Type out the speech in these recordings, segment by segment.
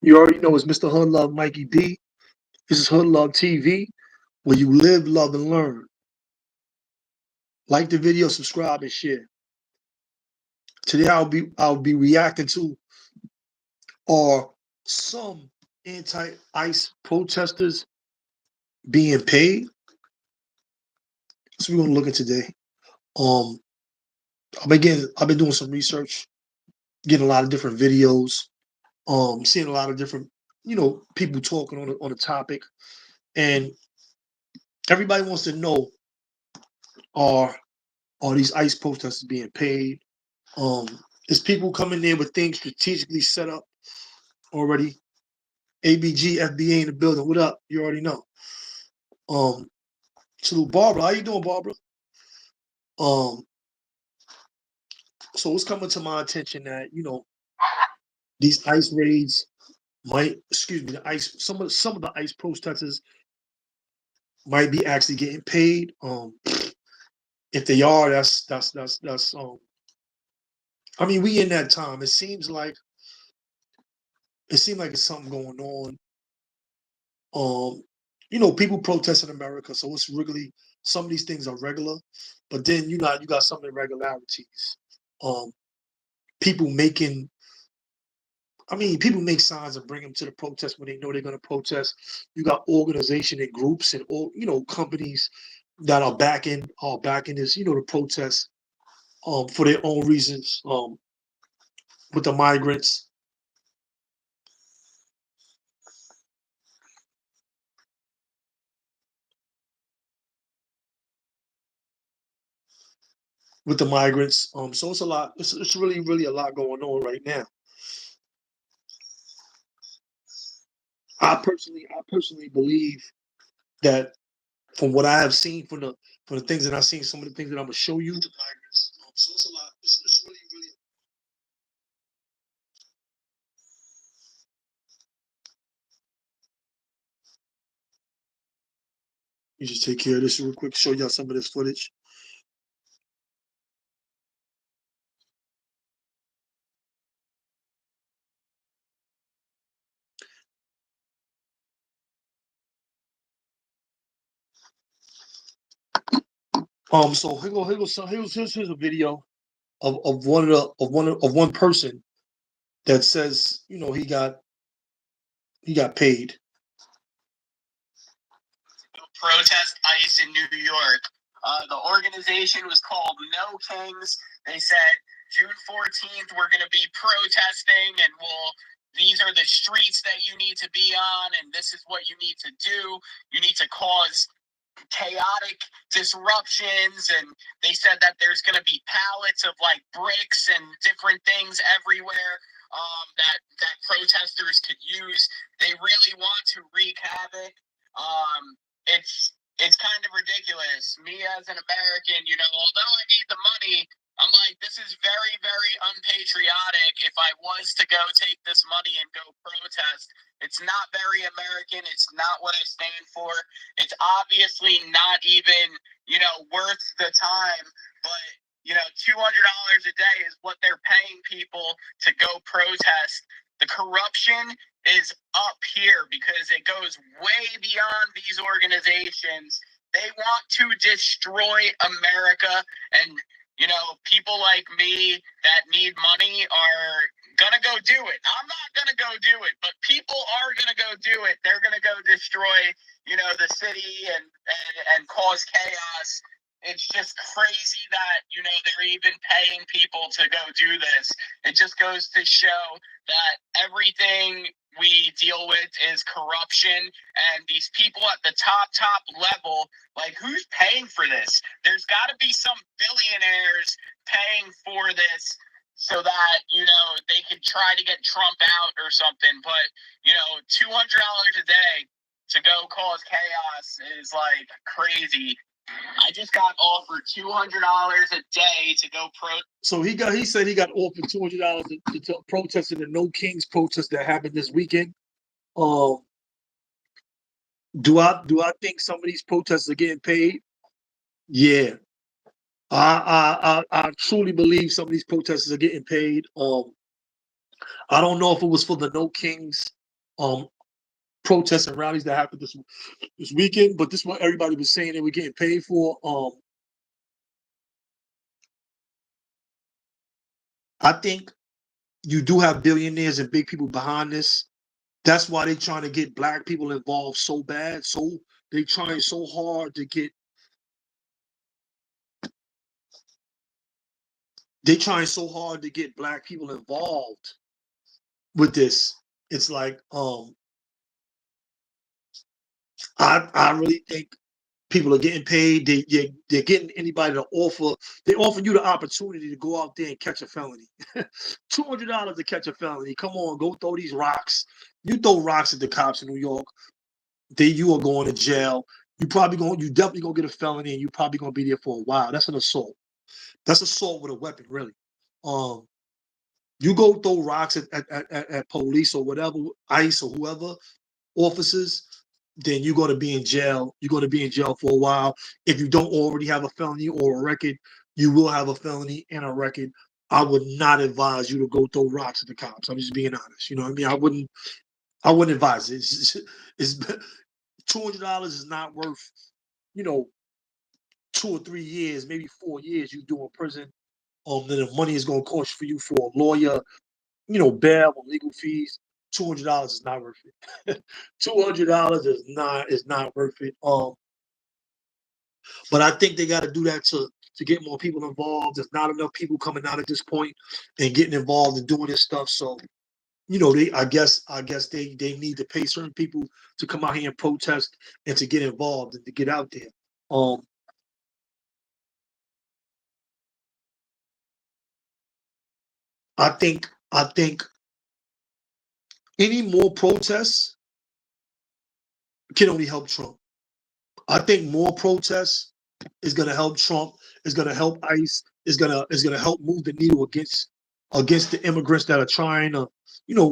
You already know it's Mr. Hood Love Mikey D. This is Hood Love TV, where you live, love, and learn. Like the video, subscribe, and share. Today I'll be reacting to are some anti-ICE protesters being paid. So we're gonna look at today. Um, I've been doing some research, getting a lot of different videos, seeing a lot of different, people talking on the topic, and everybody wants to know are are these ICE protesters being paid? Um, is people coming there with things strategically set up already? ABG, FBA in the building. What up? You already know. Um, Salute Barbara. How you doing, Barbara? Um, so it's coming to my attention that these ICE raids might, excuse me, the ICE some of the ICE protesters might be actually getting paid. If they are, that's I mean, we in that time. It seems like it's something going on. People protest in America, so it's really some of these things are regular, but then you got some irregularities. Um, people making, people make signs and bring them to the protest when they know they're going to protest. You got organization and groups and all, companies that are backing this, the protest, for their own reasons. With the migrants, so it's a lot. It's really, really a lot going on right now. I personally believe that from what I have seen, from the things that I've seen, some of the things that I'm gonna show you, so it's a lot. It's really, really. You just take care of this real quick. Show y'all some of this footage. So here's a video of one person that says he got paid. Protest ICE in New York. The organization was called No Kings. They said June 14th we're going to be protesting, and these are the streets that you need to be on, and this is what you need to do. You need to cause chaotic disruptions, and they said that there's going to be pallets of like bricks and different things everywhere that protesters could use. They really want to wreak havoc. It's kind of ridiculous. Me as an American, although I need the money, I'm like, this is very, very unpatriotic. If I was to go take this money and go protest, it's not very American. It's not what I stand for. It's obviously not even, worth the time. But, $200 a day is what they're paying people to go protest. The corruption is up here because it goes way beyond these organizations. They want to destroy America, and people like me that need money are gonna go do it. I'm not gonna go do it, but people are gonna go do it. They're gonna go destroy, the city and cause chaos. It's just crazy that they're even paying people to go do this. It just goes to show that everything we deal with is corruption, and these people at the top level, like, who's paying for this? There's got to be some billionaires paying for this so that they can try to get Trump out or something. But $200 a day to go cause chaos is like crazy. I just got offered $200 a day to go So he said he got offered $200 to protest in the No Kings protest that happened this weekend. Do I think some of these protests are getting paid? Yeah. I truly believe some of these protesters are getting paid. I don't know if it was for the No Kings protests and rallies that happened this weekend. But this is what everybody was saying they were getting paid for. I think you do have billionaires and big people behind this. That's why they're trying to get black people involved so bad. So they trying so hard to get. They trying so hard to get black people involved with this. It's like I really think people are getting paid. They're getting anybody to offer. They offer you the opportunity to go out there and catch a felony. $200 to catch a felony. Come on, go throw these rocks. You throw rocks at the cops in New York, you are going to jail. You definitely gonna get a felony, and you probably gonna be there for a while. That's an assault. That's assault with a weapon, really. Um, you go throw rocks at police or whatever, ICE or whoever, officers, then you're going to be in jail. You're going to be in jail for a while. If you don't already have a felony or a record, you will have a felony and a record. I would not advise you to go throw rocks at the cops. I'm just being honest. You know what I mean? I wouldn't advise it. It's $200 is not worth, you know, 2 or 3 years, maybe 4 years you do in prison. Then the money is going to cost for you for a lawyer, bail or legal fees. $200 is not worth it. $200 is not worth it. But I think they got to do that to get more people involved. There's not enough people coming out at this point and getting involved and doing this stuff. So I guess they need to pay certain people to come out here and protest and to get involved and to get out there. I think any more protests can only help Trump. I think more protests is going to help Trump. Is going to help ICE. Is going to help move the needle against the immigrants that are trying to,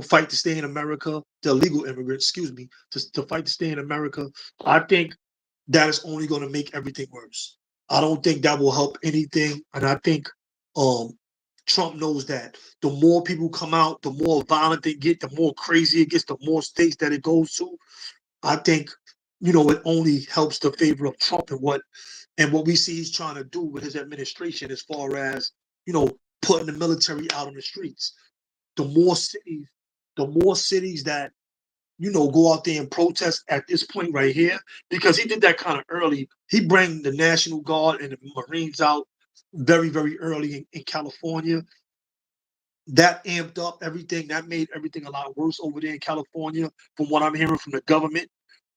fight to stay in America. The illegal immigrants, excuse me, to fight to stay in America. I think that is only going to make everything worse. I don't think that will help anything, and I think Trump knows that. The more people come out, the more violent they get, the more crazy it gets, the more states that it goes to. I think, it only helps the favor of Trump and what we see he's trying to do with his administration as far as, putting the military out on the streets. The more cities that, go out there and protest at this point right here, because he did that kind of early. He bring the National Guard and the Marines out very, very early in California. That amped up everything. That made everything a lot worse over there in California, from what I'm hearing from the government.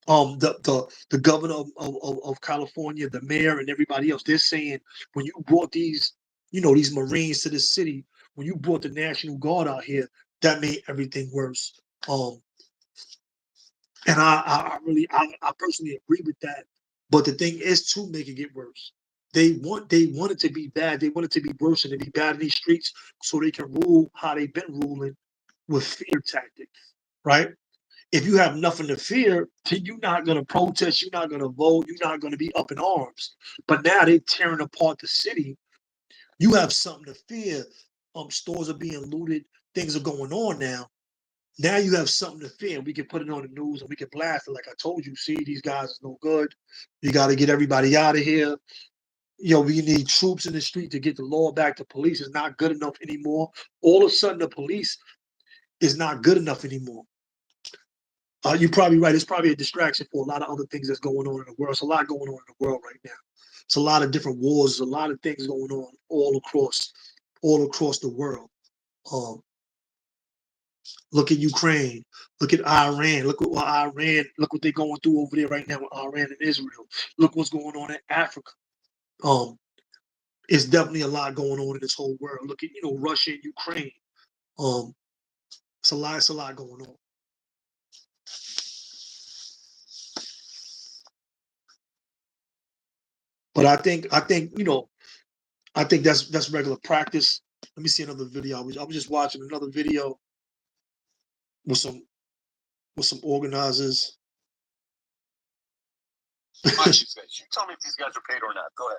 The governor of California, the mayor, and everybody else, they're saying when you brought these Marines to the city, when you brought the National Guard out here, that made everything worse. And I personally agree with that. But the thing is to make it get worse. They want it to be bad. They want it to be worse and to be bad in these streets so they can rule how they've been ruling with fear tactics, right? If you have nothing to fear, then you're not going to protest, you're not going to vote, you're not going to be up in arms. But now they're tearing apart the city. You have something to fear. Stores are being looted, things are going on now. Now you have something to fear. We can put it on the news and we can blast it. Like I told you, see, these guys is no good. You got to get everybody out of here. We need troops in the street to get the law back. The police is not good enough anymore. All of a sudden, the police is not good enough anymore. You're probably right. It's probably a distraction for a lot of other things that's going on in the world. It's a lot going on in the world right now. It's a lot of different wars. There's a lot of things going on all across the world. Look at Ukraine. Look at Iran. Look what they're going through over there right now with Iran and Israel. Look what's going on in Africa. It's definitely a lot going on in this whole world. Look at Russia and Ukraine. It's a lot going on. But I think that's regular practice. Let me see another video. I was just watching another video with some organizers. You tell me if these guys are paid or not. Go ahead.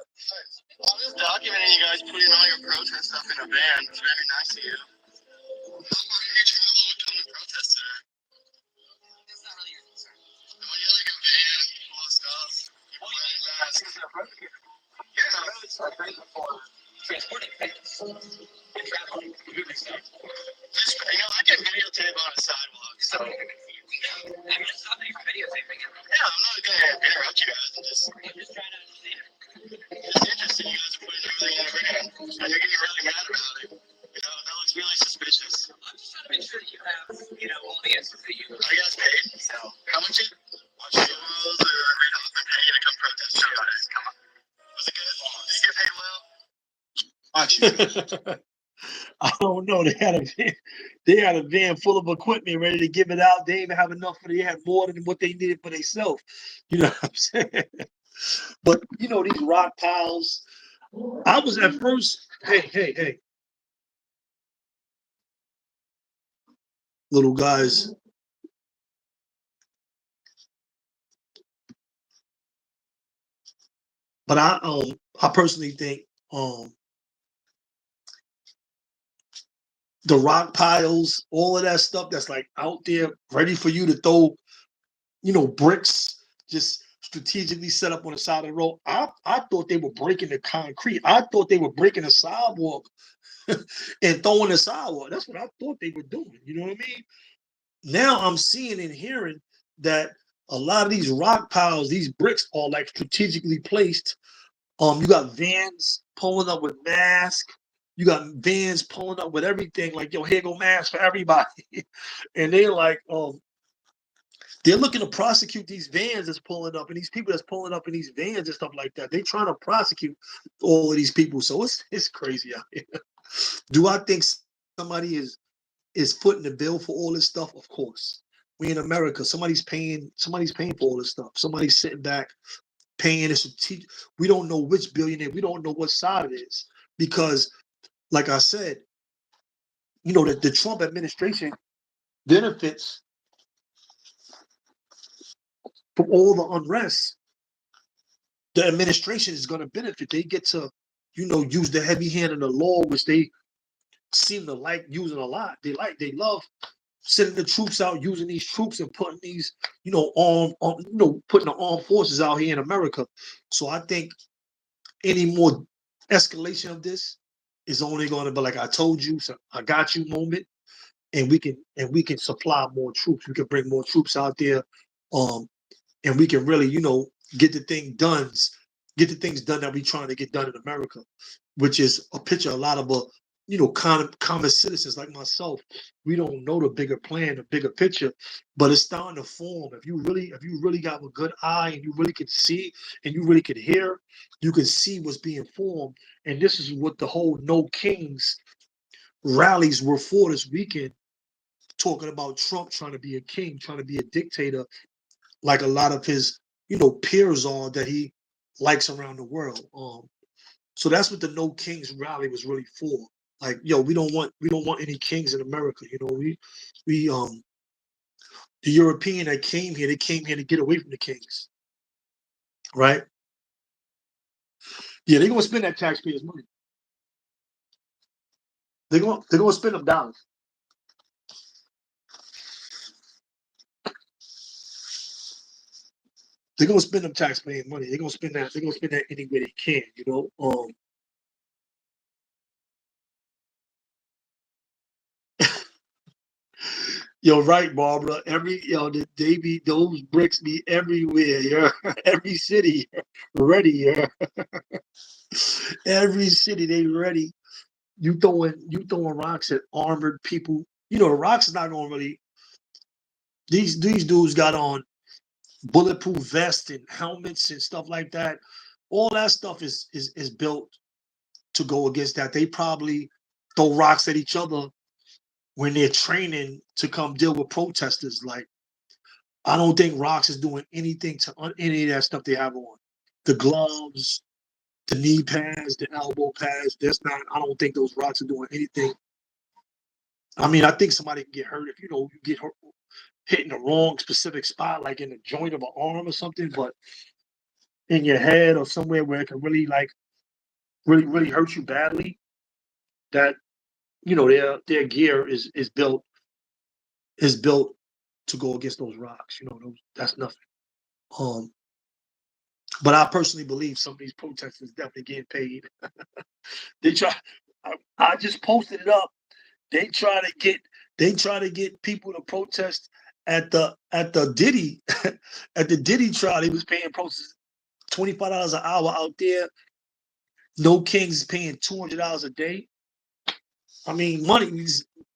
I'm just documenting you guys putting all your protest stuff in a van. It's very nice of you. How long have you traveled to come to protest today? I can videotape on a sidewalk, so. I mean, it's not that you're videotaping it. Yeah, I'm not going to interrupt you guys. I'm just trying to understand. It's interesting you guys are putting everything in a video. And you're getting really mad about it. That looks really suspicious. I'm just trying to make sure that you have, all the answers that you. Are you guys paid? So. How much is $100 or $3 been paying you to come protest you guys? Come on. Was it good? Did you get paid well? I don't know. They had a van full of equipment ready to give it out. They didn't even have enough for. They had more than what they needed for themselves. You know what I'm saying? But these rock piles. I was at first. Hey, little guys. But I personally think the rock piles, all of that stuff that's like out there, ready for you to throw, bricks, just strategically set up on the side of the road. I thought they were breaking the concrete. I thought they were breaking the sidewalk and throwing the sidewalk. That's what I thought they were doing. You know what I mean? Now I'm seeing and hearing that a lot of these rock piles, these bricks are like strategically placed. You got vans pulling up with masks. You got vans pulling up with everything. Like, yo, here go masks for everybody. And they're looking to prosecute these vans that's pulling up and these people that's pulling up in these vans and stuff like that. They're trying to prosecute all of these people. So it's crazy out here. Do I think somebody is footing the bill for all this stuff? Of course. We in America, somebody's paying for all this stuff. Somebody's sitting back paying a strategic. We don't know which billionaire, we don't know what side it is. Because, like I said, the Trump administration benefits from all the unrest. The administration is going to benefit. They get to, use the heavy hand of the law, which they seem to like using a lot. They love sending the troops out, using these troops and putting these, putting the armed forces out here in America. So I think any more escalation of this is only going to be like I told you, so I got you moment, and we can supply more troops. We can bring more troops out there, and we can really, get the things done that we're trying to get done in America, which is a picture a lot of common citizens like myself. We don't know the bigger plan, the bigger picture, but it's starting to form. If you really got a good eye and you really can see and you really can hear, you can see what's being formed. And this is what the whole No Kings rallies were for this weekend, talking about Trump trying to be a king, trying to be a dictator, like a lot of his, peers are that he likes around the world. So that's what the No Kings rally was really for. Like, yo, we don't want any kings in America. We the European that came here, they came here to get away from the kings, right? Yeah, they're gonna spend that taxpayers' money. They're gonna spend them dollars. They're gonna spend them taxpaying money. They're gonna spend that. They're gonna spend that any way they can. You're right, Barbara. They be those bricks be everywhere. Yeah, every city ready. Yeah, every city they ready. You throwing rocks at armored people. The rocks is not gonna really. These dudes got on bulletproof vests and helmets and stuff like that. All that stuff is built to go against that. They probably throw rocks at each other when they're training to come deal with protesters. Like, I don't think rocks is doing anything to any of that stuff they have on. The gloves, the knee pads, the elbow pads. I don't think those rocks are doing anything. I mean, I think somebody can get hurt if you get hit in the wrong specific spot, like in the joint of an arm or something, but in your head or somewhere where it can really really hurt you badly. That their gear is built to go against those rocks. That's nothing. Um, but I personally believe some of these protesters definitely getting paid. They try. I just posted it up. They try to get people to protest at the Diddy at the Diddy trial. They was paying protesters $25 an hour out there. No Kings is paying $200 a day. I mean,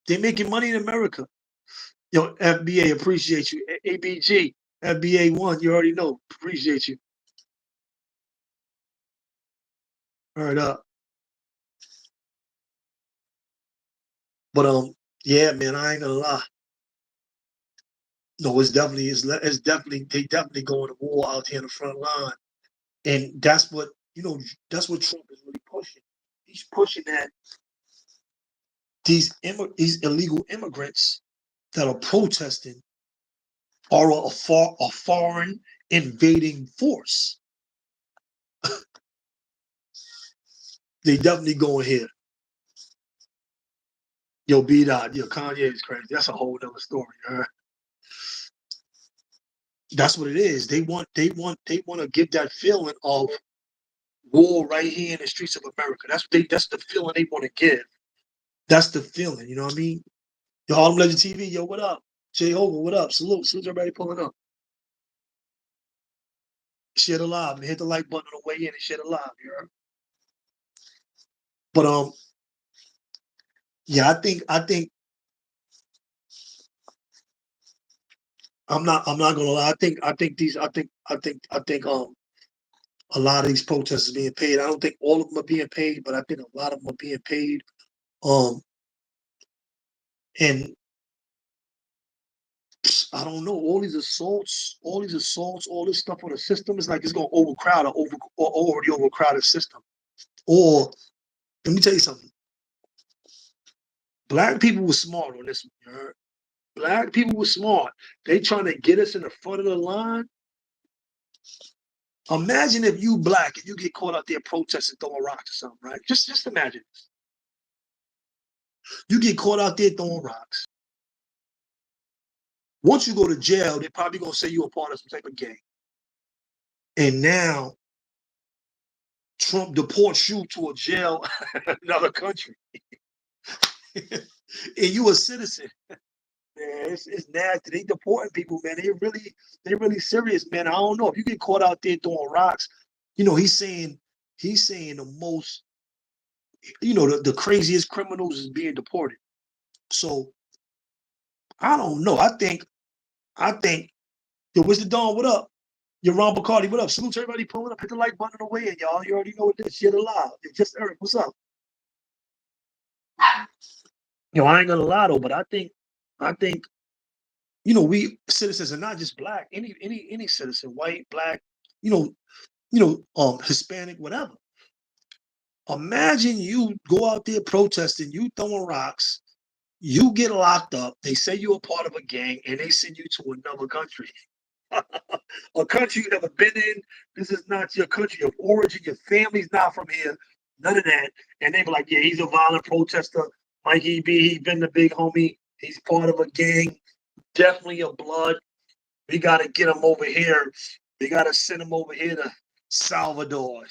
they're making money in America. Yo, FBA, appreciate you. ABG, FBA1, you already know. Appreciate you. Word up. But yeah, man, I ain't gonna lie. No, it's definitely they definitely going to war out here in the front line. And that's what that's what Trump is really pushing. He's pushing that these illegal immigrants that are protesting are a foreign invading force. They definitely going here. Yo, B dot, yo, Kanye is crazy. That's a whole other story. That's what it is. They want to give that feeling of war right here in the streets of America. That's the feeling they want to give. That's the feeling. You know what I mean? Yo, Harlem Legend TV, yo, what up? Jay Hogan, what up? Salute everybody pulling up. Share the live, man. Hit the like button on the way in and share the live, you heard? But yeah, I think I'm not gonna lie. I think a lot of these protests are being paid. I don't think all of them are being paid, but I think a lot of them are being paid. And I don't know, all these assaults, all this stuff on the system is like it's gonna overcrowd or already overcrowded system. Or let me tell you something. Black people were smart on this one. You heard? Black people were smart. They trying to get us in the front of the line. Imagine if you black and you get caught out there protesting, throwing rocks or something, right? Just imagine this. You get caught out there throwing rocks. Once you go to jail, they're probably gonna say you're a part of some type of gang. And now Trump deports you to a jail in another country. And you a citizen. Man, it's nasty. They deporting people, man. They really serious, man. I don't know if you get caught out there throwing rocks. He's saying the most, the craziest criminals is being deported. So I don't know. I think. Yo, what's the Dawn? What up? Yo, Ron Bacardi, what up? Salute to everybody pulling up. Hit the like button on the way in, y'all. You already know what this shit alive. It's just Eric. What's up? Yo, I ain't gonna lie though, but I think we citizens are not just black. Any citizen, white, black, Hispanic, whatever. Imagine you go out there protesting, you throwing rocks, you get locked up. They say you're a part of a gang, and they send you to another country, a country you've never been in. This is not your country of origin. Your family's not from here. None of that. And they be like, yeah, he's a violent protester. Mikey B, he's been the big homie. He's part of a gang. Definitely a blood. We got to get him over here. We got to send him over here to Salvador.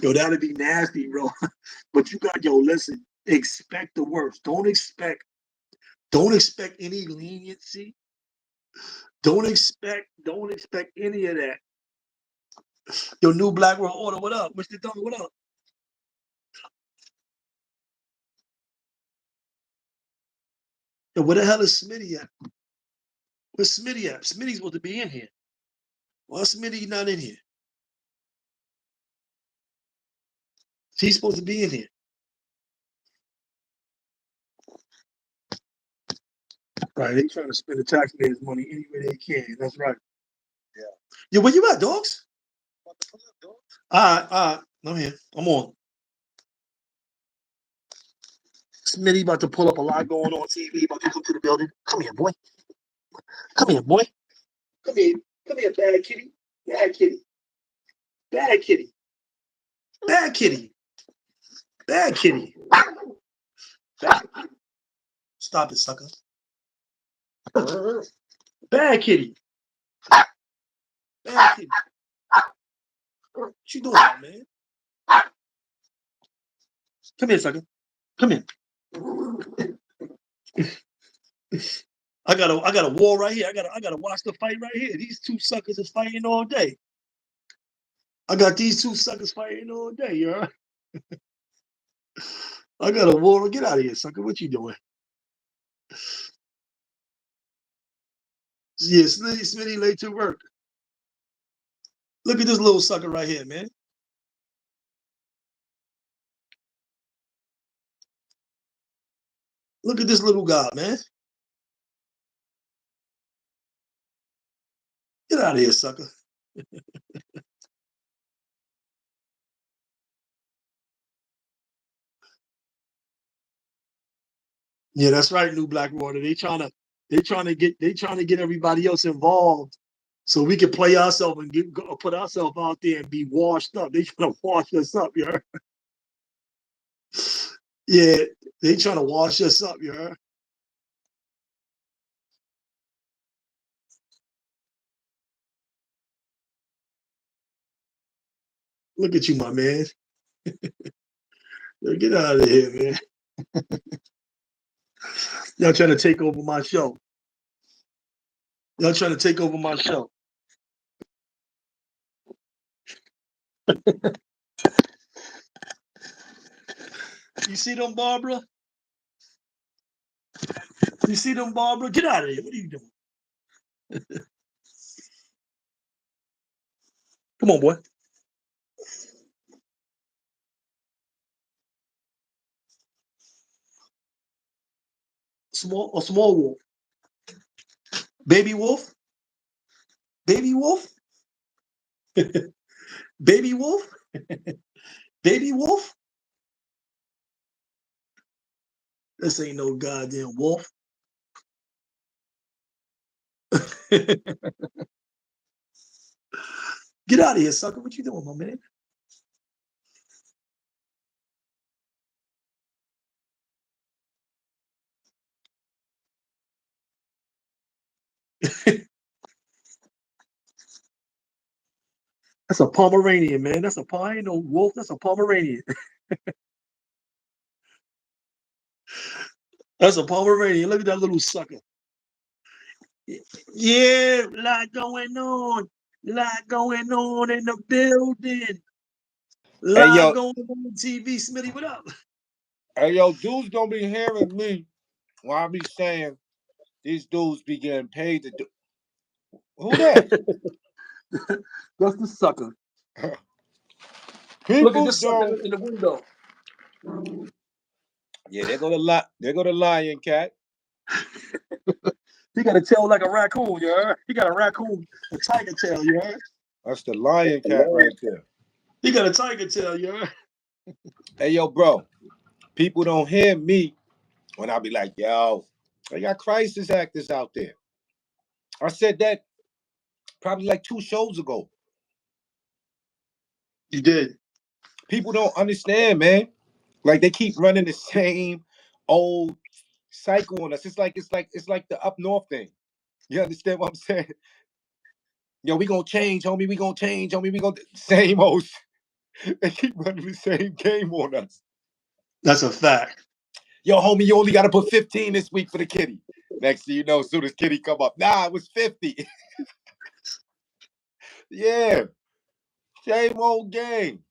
Yo, that'd be nasty, bro. But listen, expect the worst. Don't expect any leniency. Don't expect any of that. Yo, New Black World Order, what up? Mr. Dog, what up? Yo, where the hell is Smitty at? Where's Smitty at? Smitty's supposed to be in here. Why Smitty not in here? He's supposed to be in here. Right, they trying to spend the taxpayers' money any way they can. That's right. Yeah. Yo, where you at, dogs? All right. I'm here. I'm on. Smitty about to pull up a lot going on TV, about to come to the building. Come here, boy. Come here, boy. Come here. Come here, bad kitty. Bad kitty. Bad kitty. Bad kitty. Bad kitty. Bad kitty. Stop it, sucker. Bad kitty. Bad kitty. What you doing, man? Come here, sucker. Come here. I got a war right here. I gotta watch the fight right here. These two suckers is fighting all day. I got these two suckers fighting all day, you heard? I got a war. Get out of here, sucker. What you doing? Yeah, Smitty late to work. Look at this little sucker right here, man. Look at this little guy, man. Get out of here, sucker. Yeah, that's right, New Blackwater. They trying to get everybody else involved so we can play ourselves and put ourselves out there and be washed up. They trying to wash us up, you heard? Yeah, they trying to wash us up, you heard? Look at you, my man. Get out of here, man. Y'all trying to take over my show. Y'all trying to take over my show. You see them, Barbara? You see them, Barbara? Get out of here. What are you doing? Come on, boy. A small wolf. Baby wolf? Baby wolf? Baby wolf? Baby wolf? This ain't no goddamn wolf. Get out of here, sucker. What you doing, my man? That's a Pomeranian, man. That's a ain't no wolf. That's a Pomeranian. That's a Pomeranian. Look at that little sucker. Yeah, lot going on. Lot going on in the building. Hey Lot yo, going on TV. Smitty, what up? hey yo, dudes don't be hearing me when I be saying these dudes be getting paid to do. Who that? That's the sucker. Look at People this sucker don't. in the window. Yeah, they go to They go to Lion Cat. He got a tail like a raccoon, you heard? He got a raccoon, a tiger tail, you heard? That's the Lion Cat right there. He got a tiger tail, you heard? Hey yo, bro. People don't hear me when I be like, yo, they got crisis actors out there. I said that probably like 2 shows ago. You did. People don't understand, man. Like they keep running the same old cycle on us. It's like the up north thing. You understand what I'm saying? Yo, we gonna change, homie. We gonna change, homie. We gonna same old. They keep running the same game on us. That's a fact. Yo, homie, you only gotta put 15 this week for the kitty. Next thing you know, as soon as kitty come up, nah, it was 50. Yeah, same old game.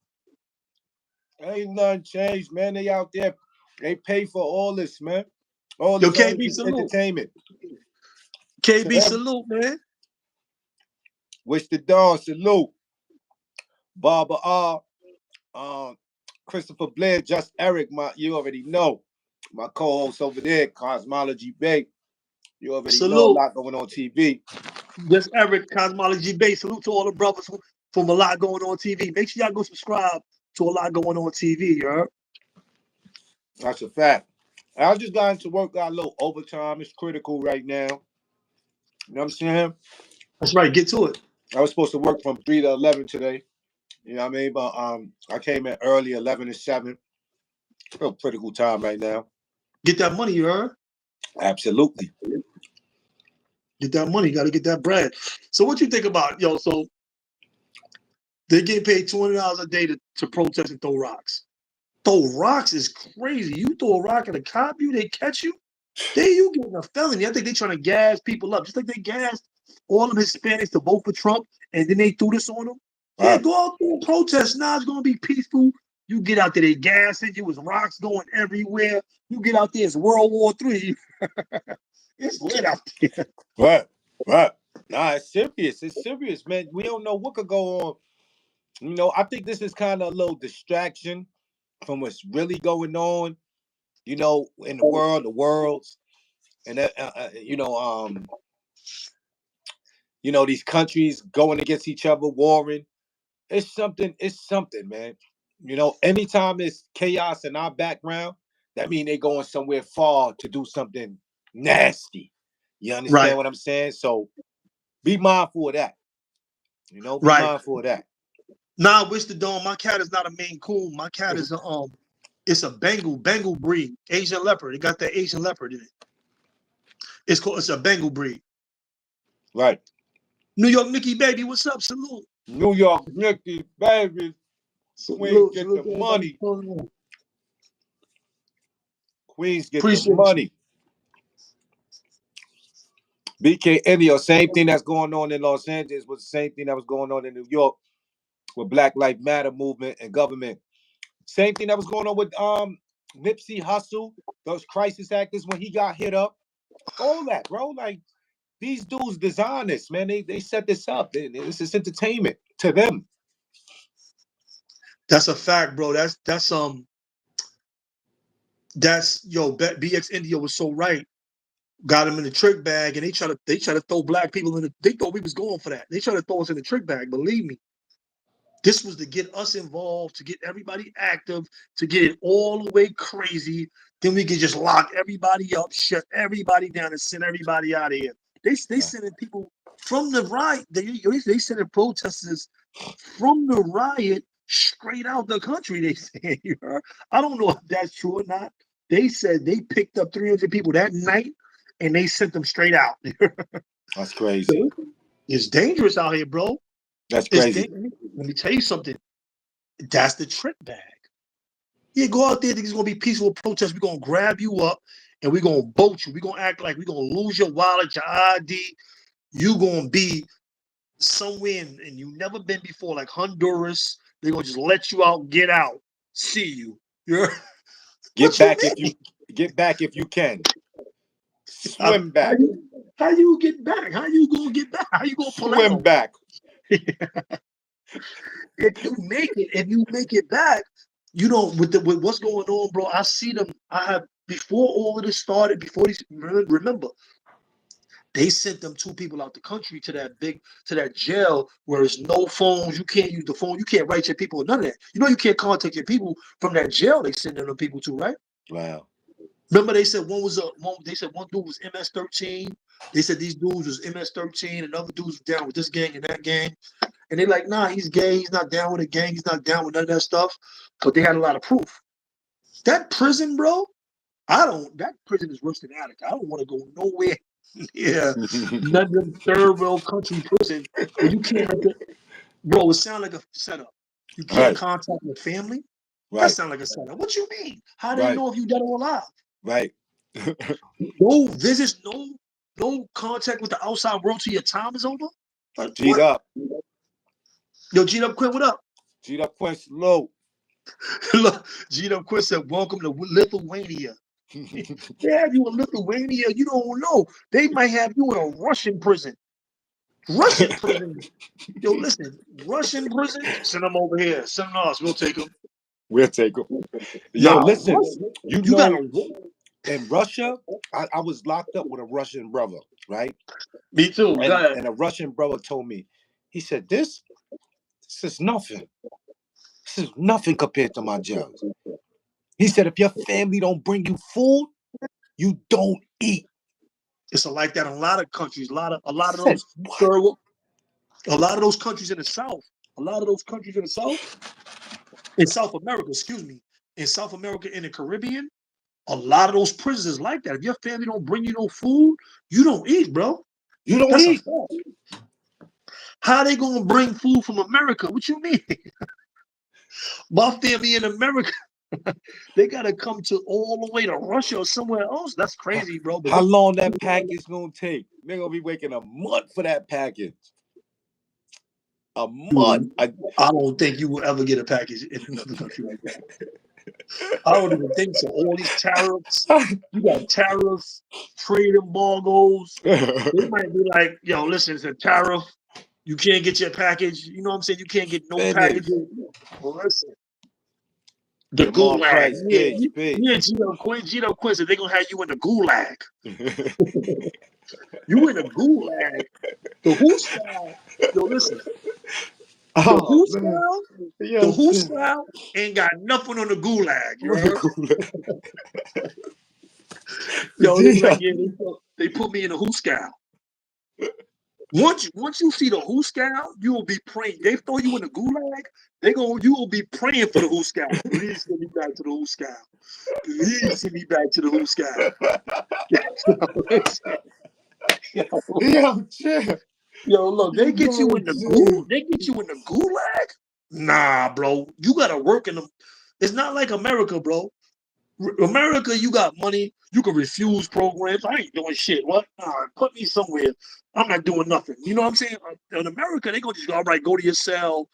Ain't nothing changed, man. They out there. They pay for all this, man. All Yo, this only KB, just salute. entertainment. KB, salute, man. Wish the dawn salute. Barbara R. Christopher Blair, Just Eric, you already know. My co-host over there, Cosmology Bay. You already know a Salute. lot going on TV. Just Eric, Cosmology Base. Salute to all the brothers from A Lot Going On TV. Make sure y'all go subscribe to A Lot Going On TV, you heard? That's a fact. I just got into work, got a little overtime. It's critical right now. You know what I'm saying? That's right. Get to it. I was supposed to work from 3 to 11 today. You know what I mean? But I came in early, 11 to 7. Real critical time right now. Get that money, you heard? Absolutely. Get that money. You got to get that bread. So what you think about, yo, so they get paid $200 a day to protest and throw rocks. throw rocks is crazy. You throw a rock at a cop, they catch you. You getting a felony. I think they trying to gas people up, just like they gassed all of Hispanics to vote for Trump, and then they threw this on them. Yeah, go out there and protest. Now it's gonna be peaceful. You get out there, they gas it. You was rocks going everywhere. You get out there, it's World War III. It's lit out there. Right. Nah, it's serious. It's serious, man. We don't know what could go on. You know, I think this is kind of a little distraction from what's really going on, you know, in the worlds, and these countries going against each other, warring. It's something, man. You know, anytime there's chaos in our background, that means they going somewhere far to do something nasty. You understand what I'm saying? So be mindful of that. You know, be mindful of that. Nah, wish the dome. My cat is not a Maine Coon. My cat is it's a Bengal breed, Asian leopard. It got that Asian leopard in it. It's a Bengal breed. Right. New York Nikki baby, what's up? Salute. New York Nikki baby. Queens get the money. Queens get the money. BK Indio, same thing that's going on in Los Angeles was the same thing that was going on in New York with Black Lives Matter movement and government. Same thing that was going on with Nipsey Hussle, those crisis actors when he got hit up. All that, bro. Like, these dudes design this, man. They set this up. This is entertainment to them. That's a fact, bro. That's BX India was so right. Got him in the trick bag, and they try to throw black people in. They thought we was going for that. They try to throw us in the trick bag. Believe me, this was to get us involved, to get everybody active, to get it all the way crazy. Then we could just lock everybody up, shut everybody down, and send everybody out of here. They sending people from the riot. They sending protesters from the riot straight out the country. They say, I don't know if that's true or not. They said they picked up 300 people that night and they sent them straight out. That's crazy. It's dangerous out here, bro. That's crazy. Let me tell you something. That's the trick bag. Yeah, go out there. Think it's gonna be peaceful protest. We're gonna grab you up and we're gonna boat you. We're gonna act like we're gonna lose your wallet, your ID. You're gonna be somewhere and you've never been before, like Honduras. They're gonna just let you out, get out, see you. Get back if you can. Swim back. How you get back? How you gonna get back? How you gonna pull swim out? Back? If you make it back, with what's going on, bro. I see them. I have before all of this started. Before these, remember, they sent them 2 people out the country to that jail where there's no phones. You can't use the phone. You can't write your people. None of that. You can't contact your people from that jail. They send them people to, right? Wow. Remember, they said they said one dude was MS-13. They said these dudes was MS-13, and other dudes were down with this gang and that gang. And they're like, nah, he's gay. He's not down with a gang. He's not down with none of that stuff. But they had a lot of proof. That prison, bro, that prison is worse than Attica. I don't want to go nowhere near none of them third world country prison where you can't, bro, it sounds like a setup. You can't contact your family. Right. That sounds like a setup. What you mean? How do they know if you dead or alive? Right. No visits, no contact with the outside world till your time is over. Like, G'd up. Yo, G'd up, Quinn, what up? G'd up, Quinn, low. Look, G'd up, Quinn said, welcome to Lithuania. They have you in Lithuania, you don't know. They might have you in a Russian prison. Russian prison. Yo, listen, Russian prison, send them over here. Send them to us. We'll take them. We'll take them. Yo, listen, you know, in Russia, I was locked up with a Russian brother, right? Me too. And a Russian brother told me, he said, this is nothing. This is nothing compared to my jails. He said, if your family don't bring you food, you don't eat. It's like that in a lot of countries. A lot of those a lot of those countries in the South. In South America, excuse me. In South America and the Caribbean, a lot of those prisons is like that. If your family don't bring you no food, you don't eat, bro. You don't eat. How they gonna bring food from America? What you mean? My family in America, They gotta come to all the way to Russia or somewhere else. That's crazy, bro. But How long that package gonna take? They're gonna be waiting a month for that package. A month. I don't think you will ever get a package in another country like that. I don't even think so. All these tariffs, you got tariffs, trade embargoes. They might be like, yo, listen, it's a tariff. You can't get your package. You know what I'm saying? You can't get no Finish. packages. Well, listen. The Come on, gulag. price, Yeah, bitch. yeah, Gino Quincy, they're gonna have you in the gulag. You in the gulag. The Who style. Yo, listen. The Oh, Who man. style, Yo, the Who shit. style ain't got nothing on the gulag. You On the heard? gulag. Yo, they like, Yeah. yeah, they put me in the Who style. Once you see the Who style, you will be praying. They throw you in the gulag. You will be praying for the Who style. Please send me back to the Who style. Please send me back to the Who style. Yo, chill. Yo, look, they get you Yo, in the chill. They get you in the gulag. Nah, bro, you gotta work in them. It's not like America, bro. America, you got money. You can refuse programs. I ain't doing shit. What? Nah, put me somewhere. I'm not doing nothing. You know what I'm saying? In America, they gonna just go, all right, go to your cell,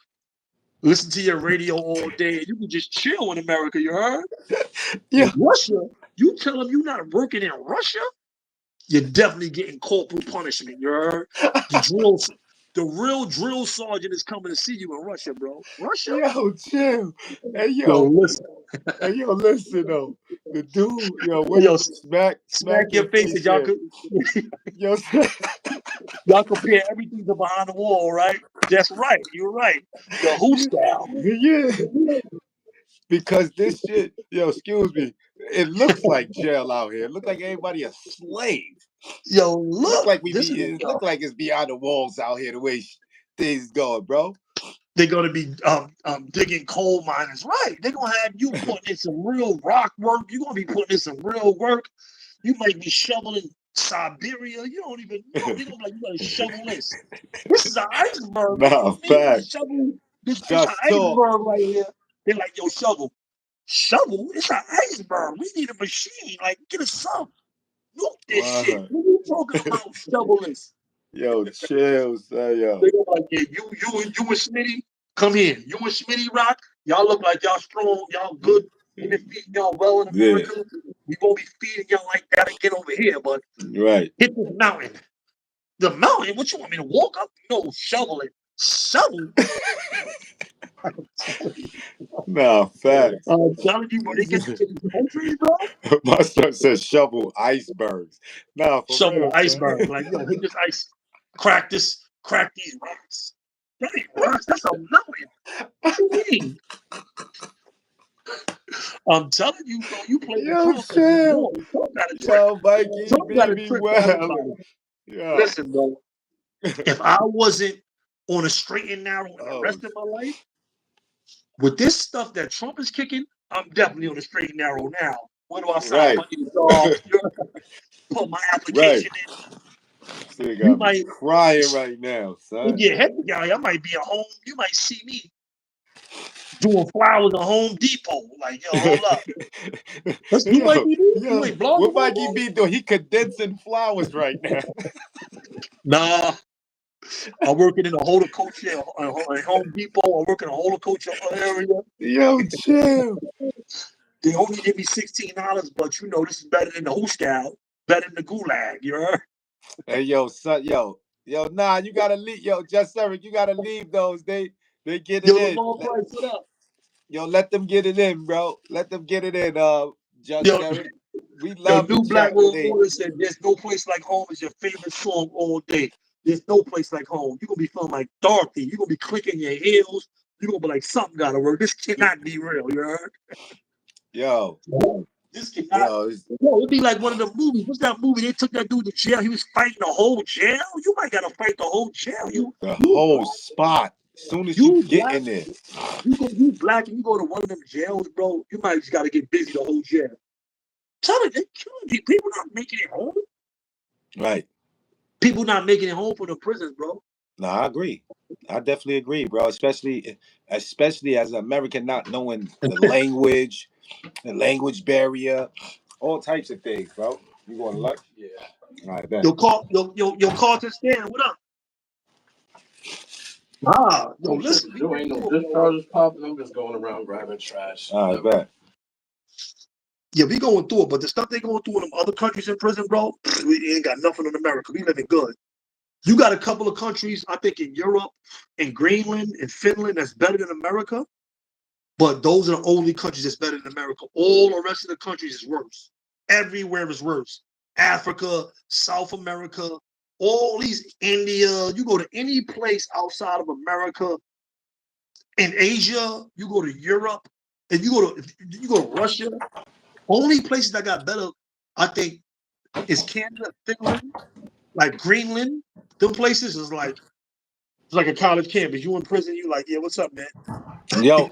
listen to your radio all day. You can just chill in America. You heard? Yeah. Russia, you tell them you're not working in Russia, you're definitely getting corporal punishment. You heard? The real drill sergeant is coming to see you in Russia, bro. Russia? Yo, chill. Hey, Yo, yo. listen. Hey, yo, listen, though. The dude, yo, what Yo, is smack smack your your face face and y'all in? could Yo, y'all compare everything to behind the wall, right? That's right. You're right. The Who style. yeah. Because this shit, yo, excuse me, it looks like jail out here. It look like everybody a slave. Yo, Look look. like This is it look like it's beyond the walls out here the way things going, bro. they're gonna be digging coal miners, right? They're gonna have you putting in some real rock work. You're gonna be putting in some real work. You might be shoveling Siberia. You don't even know. They're gonna be like, you gotta shovel this. This is an iceberg. What do Nah, you mean fact. shovel? This an Just talk. iceberg right here. They're like, yo, shovel. Shovel? It's an iceberg. We need a machine. Like, get us some. Look this shit. What are you talking about? Shovel this. Yo, chill, son, yo. They go like, yeah, you and Smitty, come here. You and Smitty Rock, y'all look like y'all strong, y'all good in the feet, y'all well in Yeah. America. We won't be feeding y'all like that and get over here, but Right. hit this mountain. The mountain? What you want me to walk up? No, shovel it. Shovel? Nah, facts. I'm telling you, bro, they get you to these countries, bro. My son said shovel icebergs. Nah, for Shovel real, the iceberg. son. Like, yo, hit this ice, crack these rocks. That ain't rocks, that's a mountain. What you mean? I'm telling you, bro, you play with Yo, Trump because you chill. know Trump got a trick. Yo, Mikey, Trump got a BB trick for well. everybody. Yo. Listen, bro, if I wasn't on a straight and narrow in the rest of my life, with this stuff that Trump is kicking, I'm definitely on a straight and narrow now. What do I sign up? Right. I need a job. Put my Right. application in. Still You got me might crying right now, son. get head guy. I might be at home. You might see me doing flowers at Home Depot. Like, yo, hold up. You might be doing. You ain't blogging What no Mikey more. be doing? He condensing flowers right now. Nah, I'm working in a horticulture at Home Depot. I'm working in a horticulture area. Yo, chill. They only give me $16, but you know this is better than the Hooskow, better than the Gulag. You heard? Hey, yo, son, yo, nah, you gotta leave. Yo, just Eric, you gotta leave those. They get it Yo, in. Lamar Price, what up? Yo, let them get it in, bro. Let them get it in. Just Yo, Eric, we yo, love to New Black chat with World they. Order said, "There's no place like home." Is your favorite song all day. There's no place like home. You're gonna be feeling like Dorothy. You're gonna be clicking your heels. You're gonna be like, something gotta work. This cannot be real. You heard? Yo, This cannot. yo, Yo, it'd be like one of the movies. What's that movie? They took that dude to jail. He was fighting the whole jail. You might gotta fight the whole jail. the You whole black. spot. Soon as you You get black. in there, You black and you go to one of them jails, bro. You might just gotta get busy the whole jail. Tell me, they killing people. People not making it home. right? People not making it home from the prisons, bro. No, I agree. I definitely agree, bro. Especially as an American, not knowing the language. and language barrier, all types of things, bro. You going to lunch? Yeah. All right, bet. Your Carter Stan, what up? Ah, yo, I'm listen, tripping. we There went ain't no through it, bro. discharges popping. I'm just going around grabbing trash. All right, bet. Yeah, we going through it, but the stuff they going through in them other countries in prison, bro, we ain't got nothing in America. We living good. You got a couple of countries, I think, in Europe, in Greenland, and Finland that's better than America, but those are the only countries that's better than America. All the rest of the countries is worse. Everywhere is worse. Africa, South America, all these India. You go to any place outside of America, in Asia, you go to Europe, and you go to Russia. Only places that got better, I think, is Canada, Finland, like Greenland. Them places is like it's like a college campus. You in prison, you like, yeah, what's up, man? Yo,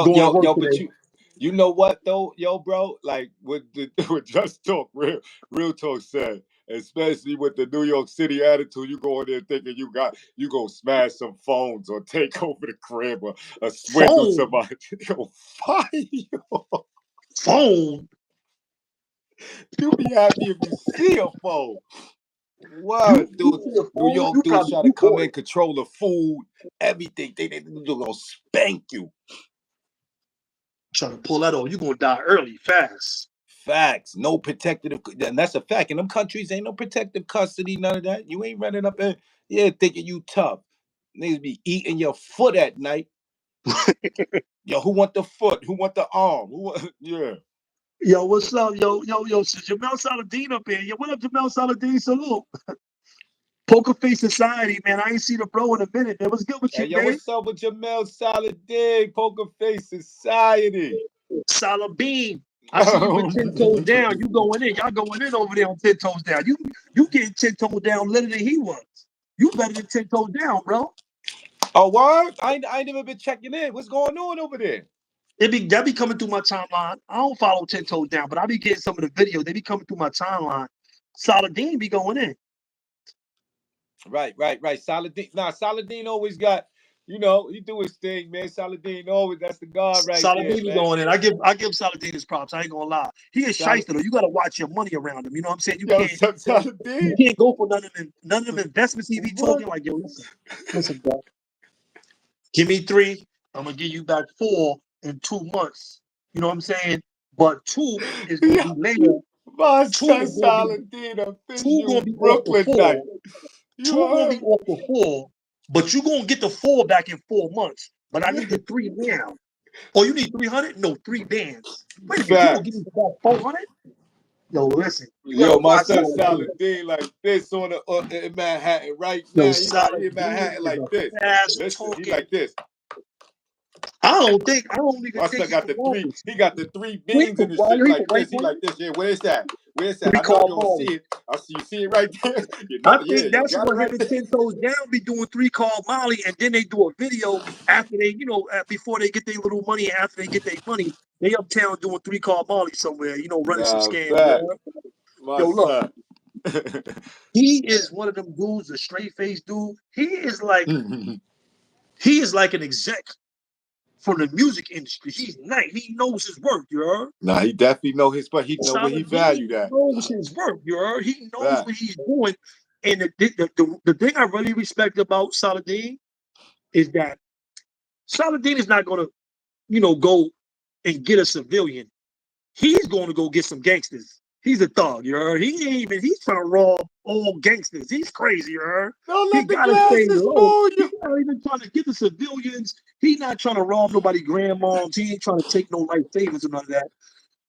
Going to work but today. you know what though, yo, bro? Like what what Just Talk, real talk said, especially with the New York City attitude, you go in there thinking you gonna smash some phones or take over the crib or swindle Phone, somebody. Yo, fire, yo. phone. You be happy if you see a phone. You What, dude? see a New phone, York you dudes probably try to you come bought in, it. control the food, everything. They gonna spank you. Trying to pull that off, you gonna die early, fast. Facts. No protective, and that's a fact. In them countries, ain't no protective custody, none of that. You ain't running up in, yeah, thinking you tough. Niggas be eating your foot at night. Yo, who want the foot? Who want the arm? Who want, yeah. Yo, what's up? Yo, Jamel Saladin up here. Yo, what up, Jamel Saladin? Salute. Poker Face Society, man. I ain't seen the bro in a minute, man. What's good with Hey, you, yo, man? what's up with Jamel Saladin, Poker Face Society? Saladin. I see you with 10 toes down. You going in. Y'all going in over there on 10 toes down. You getting 10 toes down better than he was. You better than 10 toes down, bro. Oh, what? I ain't never been checking in. What's going on over there? That be coming through my timeline. I don't follow 10 toes down, but I be getting some of the videos. They be coming through my timeline. Saladin be going in. Right. Saladin. Nah, Saladin always got, he do his thing, man. Saladin always, that's the god right there, Saladin be man. going in. I give Saladin his props. I ain't gonna lie. He is shyster though. You gotta watch your money around him. You know what I'm saying? Yo, Saladin. You can't go for none of them investments he be What? talking like, yo, listen, bro. Give me 3. I'm gonna give you back 4 in 2 months. You know what I'm saying? But 2 is gonna Yeah, be later. my 2 son is gonna be Saladin, 2 official gonna be off the Brooklyn night. 4. You 2 gonna be heard? off the 4, but you gonna get the 4 back in 4 months. But I need the 3 now. Oh, you need 300? No, 3 bands. Wait a minute, you gonna give Facts. me back 400? Yo, listen, you Yo, gotta my watch son Saladin. Saladin like this in Manhattan right Yo, now. He in Saladin Manhattan is like a this. fast Listen, he talking. like this. I don't even My think son he got can the run three. this. He got the three He beans can in the run, shit he can like right this. He like hand. this. Yeah, where's that? Where's that? 3 I know call you don't Molly. see it. I see you see it right there. You I know, yeah, think you that's got it what him right and there. 10 Toes Down be doing 3 call Molly, and then they do a video after they, before they get their little money, and after they get their money, they uptown doing 3 call Molly somewhere, running some Nah, scams. fact. My Yo, look, son. he is one of them dudes, a straight face dude. He is like an exec from the music industry. He's nice. He knows his work, you heard? Nah, he definitely know his spot. He know where he Saladin valued at. knows his work, you heard? He knows Fact. what he's doing. And the thing I really respect about Saladin is that Saladin is not going to, go and get a civilian. He's going to go get some gangsters. He's a thug, you heard? He's trying to rob all gangsters. He's crazy, you heard? Don't He let the got to stay glasses low. fool He's you. not even trying to get the civilians. He's not trying to rob nobody grandmoms. He ain't trying to take no life savings or none of that.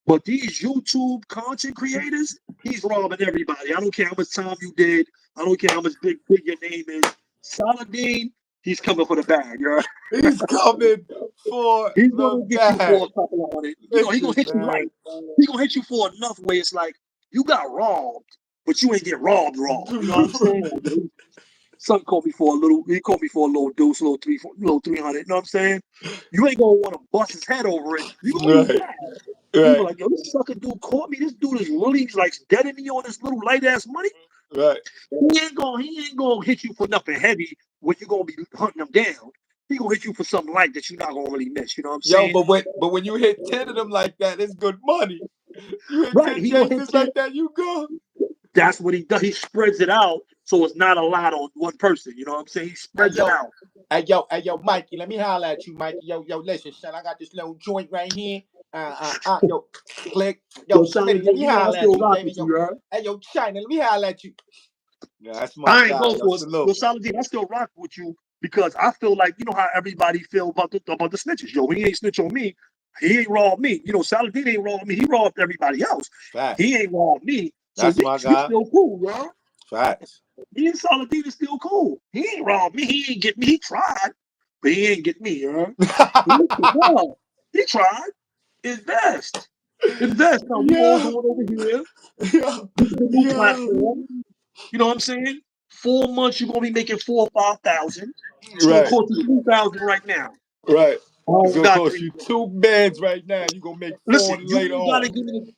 But these YouTube content creators, he's robbing everybody. I don't care how much time you did. I don't care how much big your name is. Saladin, he's coming for the bag, you heard? He's coming for He's the gonna get you for bag. a couple of hundred. He gonna Listen, hit you man. right. He gonna hit you for enough where it's like you got robbed, but you ain't get robbed. You know what I'm saying? Son called me for a little. He called me for a little deuce, little 300. You know what I'm saying? You ain't gonna want to bust his head over it. You gonna be Right, mad. You be right, like, yo, this sucker dude caught me. This dude is really like deading me on this little light ass money. right. He ain't gonna hit you for nothing heavy when you gonna be hunting him down. he gonna hit you for something like that you're not gonna really miss. You know what I'm Yo, saying? but when you hit 10 of them like that, it's good money. You hit Right. 10 He gonna hit gangsters 10. like that, you go. That's what he does. He spreads it out so it's not a lot on one person. You know what I'm saying? He Hey spreads it yo, out. hey yo, Mikey, let me holler at you, Mikey. Yo, listen, son, I got this little joint right here. Yo, click. Yo, Yo, Solid Smitty, let D, me you know I holler still at you, rock baby. with Yo, you, right? hey yo, China, let me holler at you. Yeah, that's my I ain't guy. go Yo, for it. salute. Yo, Solid D, I still rock with you because I feel like you know how everybody feel about the snitches. Yo, he ain't snitch on me. He ain't robbed me. You know, Solid D ain't robbed me. He robbed everybody else. Facts. He ain't robbed me. So That's we my we guy. still cool, bro. Facts. Me and Solid D is still cool. He ain't robbed me. He ain't get me. He tried, but he ain't get me, you know? No, he tried his best. His best. Now we all Yeah, doing over here. yeah, This is a new yeah. platform. You know what I'm saying? 4 months, you're gonna be making 4 or 5,000. It's gonna Right, cost you 3,000 right now. right. I It's don't gonna got cost three. you 2 bands right now. You gonna make four Listen, later on.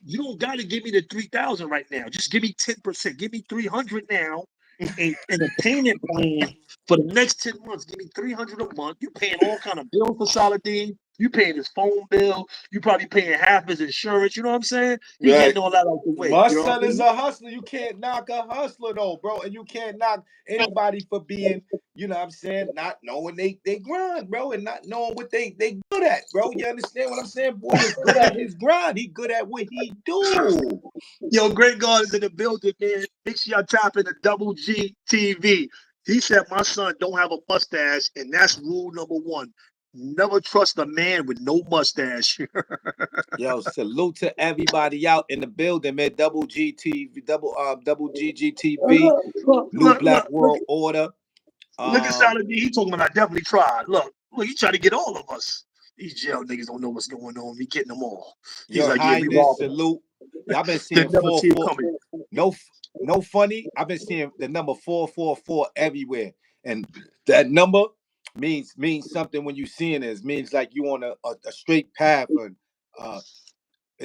you don't gotta give me the 3,000 right now. Just give me 10%. Give me 300 now, and a payment plan for the next 10 months. Give me 300 a month. You paying all kind of bills for Saladin. You paying his phone bill. You probably paying half his insurance. You know what I'm saying? He Right. getting all that out the way. My You know what son I is mean? a hustler. You can't knock a hustler though, bro. And you can't knock anybody for being, you know what I'm saying, not knowing they grind, bro, and not knowing what they good at, bro. You understand what I'm saying? Boy is good at his grind. He good at what he do. Yo, Great God is in the building, man. Make sure y'all tap into Double G TV. He said my son don't have a mustache, and that's rule number one. Never trust a man with no mustache. Yo, salute to everybody out in the building, man. Double GTV, double GGTV, New Black Look, World Order. look at Solid D. He talking about I definitely tried. Look, he trying to get all of us. These jail niggas don't know what's going on. We getting them all. He's Your like, yeah, we Highness, robbing them. salute. Y'all been They seeing never four see it four. coming. No, no funny. I've been seeing the number 444 everywhere, and that number means something when you seeing it. It means like you on a straight path, and uh,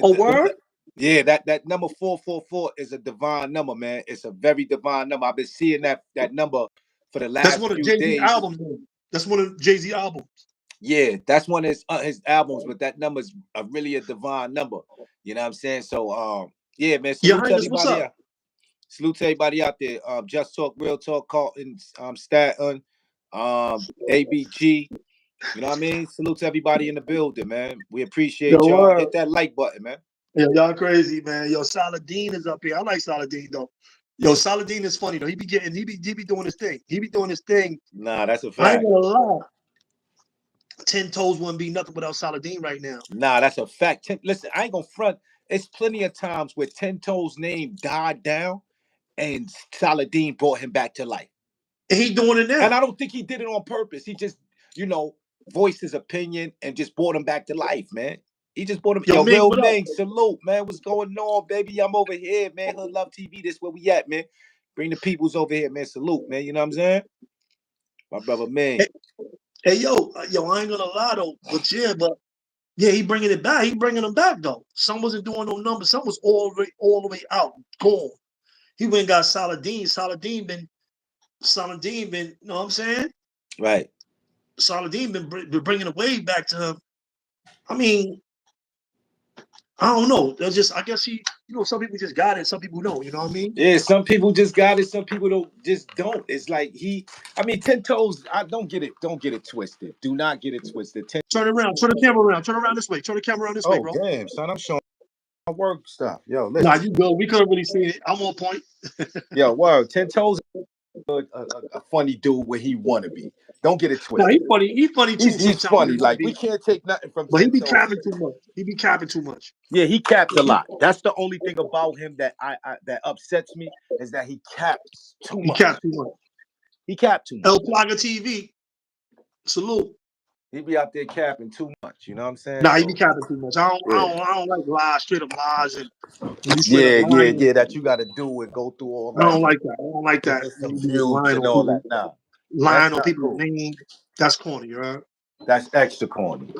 A word? yeah, that number 444 is a divine number, man. It's a very divine number. I've been seeing that number for the That's last one of few Jay-Z days. albums. Man. That's one of Jay-Z albums. Yeah, that's one of his albums, but that number is really a divine number. You know what I'm saying? So, yeah, man. Your Salute to Highness, what's everybody. up? Salute to everybody out there. Just Talk, Real Talk, Carlton, Staten, ABG. You know what I mean? Salute to everybody in the building, man. We Yo, appreciate y'all. word. Hit that like button, man. Yeah, y'all crazy, man. Yo, Saladin is up here. I like Saladin though. Yo, Saladin is funny though. He be doing his thing. He be doing his thing. Nah, that's a I ain't fact. gonna lie. 10 toes wouldn't be nothing without Saladin right now. Nah, that's a fact. Listen, I ain't gonna front. It's plenty of times where Ten Toes' name died down and Saladin brought him back to life. And he doing it And now. I don't think he did it on purpose. He just, voiced his opinion and just brought him back to life, man. He just brought him. Yo, Yo, Ming, real what up? Ming, salute, man. What's going on, baby? I'm over here, man. Hood Love TV. This where we at, man. Bring the peoples over here, man. Salute, man. You know what I'm saying? My brother Ming. Hey, hey, yo, I ain't gonna lie though. But yeah, he bringing it back. He bringing them back though. Some wasn't doing no numbers. Some was all the way out, gone. He went and got Saladin. Saladin been, you know what I'm saying? Right. Saladin been bringing the wave back to him. I mean, I don't know. That's just, I guess some people just got it, some people don't. You know what I mean? Yeah, some people just got it. Some people don't. It's like Ten Toes. I don't get it twisted. Do not get it twisted. Turn around, turn the camera around, turn around this way, turn the camera around this way, Oh, bro. damn, son. I'm showing my work stuff. Yo, Nah, listen. you go. We couldn't really see it. I'm on point. Yo, word. Ten Toes a funny dude where he wanna be. Don't get it Nah, twisted. He funny too He's sometimes when he funny. want to Like be, we can't take nothing from but he Ten be Toes. capping too much. He be capping too much. Yeah, he caps a lot. That's the only thing about him that that upsets me is that he caps too He much. capped too much. He capped too El much. Plaga TV, salute. He be out there capping too much. You know what I'm saying? Nah, he be So capping too much. yeah, I don't like lies, straight up lies, and when you straight up yeah. lying. That you got to do and go through all I that don't like that. I don't like to that get when some you be just views and all that. Nah, that's lying on not people's cool. names. That's corny, right? That's extra corny.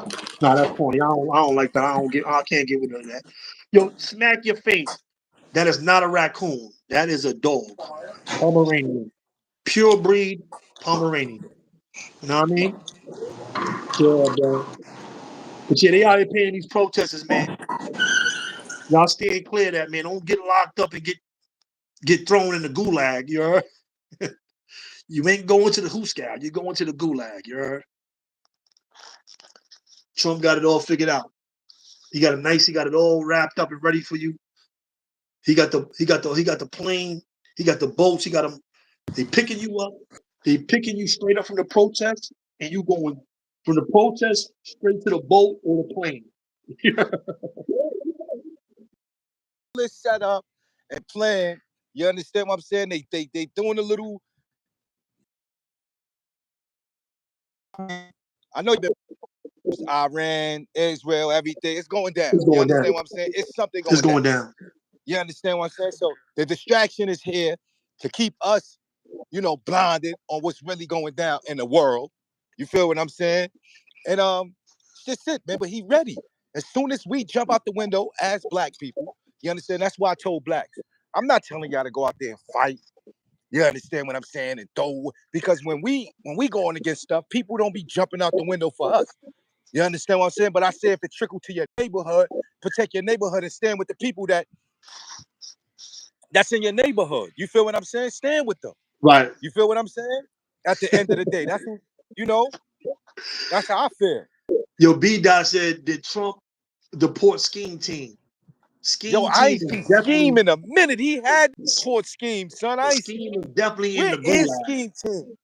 Nah, that's corny. I don't like that. I can't get with none of that. Yo, smack your face. That is not a raccoon. That is a dog. Pomeranian. Pure breed Pomeranian. You know what I mean? Yeah, bro. But yeah, they out here paying these protesters, man. Y'all stay clear of that, man. Don't get locked up and get thrown in the gulag. You heard? You ain't going to the Hooskow. You're going to the gulag. You heard? Trump got it all figured out. He got it all wrapped up and ready for you. He got the plane. He got the boats. He got them. They picking you up. They picking you straight up from the protest, and you going from the protest straight to the boat or the plane. This set up and plan. You understand what I'm saying? They doing a little. I know you've been Iran, Israel, everything. It's going down. It's You going down. understand what I'm saying? It's something It's going down. going down. You understand what I'm saying? So the distraction is here to keep us, blinded on what's really going down in the world. You feel what I'm saying? And it's just it, man. But he ready. As soon as we jump out the window as black people, you understand? That's why I told blacks. I'm not telling y'all to go out there and fight. You understand what I'm saying? And throw, because when we going against stuff, people don't be jumping out the window for us. You understand what I'm saying? But I say if it trickle to your neighborhood, protect your neighborhood and stand with the people that's in your neighborhood. You feel what I'm saying? Stand with them. Right. You feel what I'm saying? At the end of the day, that's that's how I feel. Yo, B Dot said, did Trump deport scheme team? Yo, Scheme I team ain't is seen definitely Scheme in a minute. He had port Scheme, son. I ain't seen. scheme is definitely in Where the is gulag. Scheme team?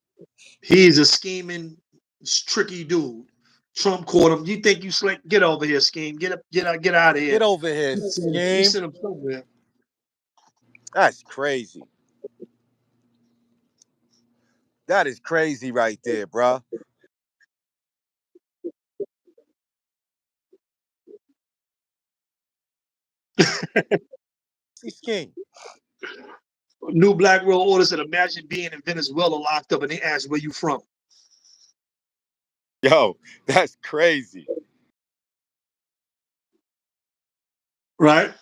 He's a scheming, tricky dude. Trump caught him. You think you slick? Get over here, scheme. Get out of here. Get over here, You Scheme. sent him somewhere. That's crazy. That is crazy right there, bruh. See Scheme. New Black World Order said, imagine being in Venezuela locked up and they ask where you from. Yo, that's crazy. Right?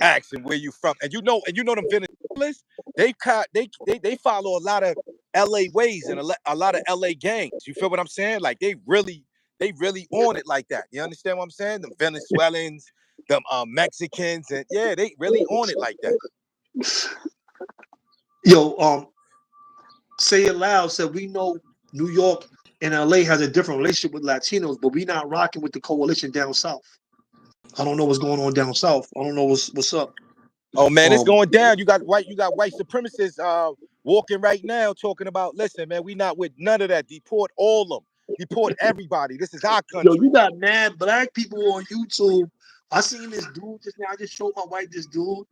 Asking where you from, and you know them Venezuelans. They follow a lot of LA ways and a lot of LA gangs. You feel what I'm saying? Like they really on it like that. You understand what I'm saying? Them Venezuelans, them Mexicans, and yeah, they really on it like that. Yo, Say It Loud said, we know New York and LA has a different relationship with Latinos, but we not rocking with the coalition down south. I don't know what's going on down south. I don't know what's up. Oh man, it's Um, going down. You got white supremacists walking right now talking about, listen, man, we not with none of that. Deport all of them. Deport everybody. This is our yo, country. you got mad black people on YouTube. I seen this dude just now. I just showed my wife this dude.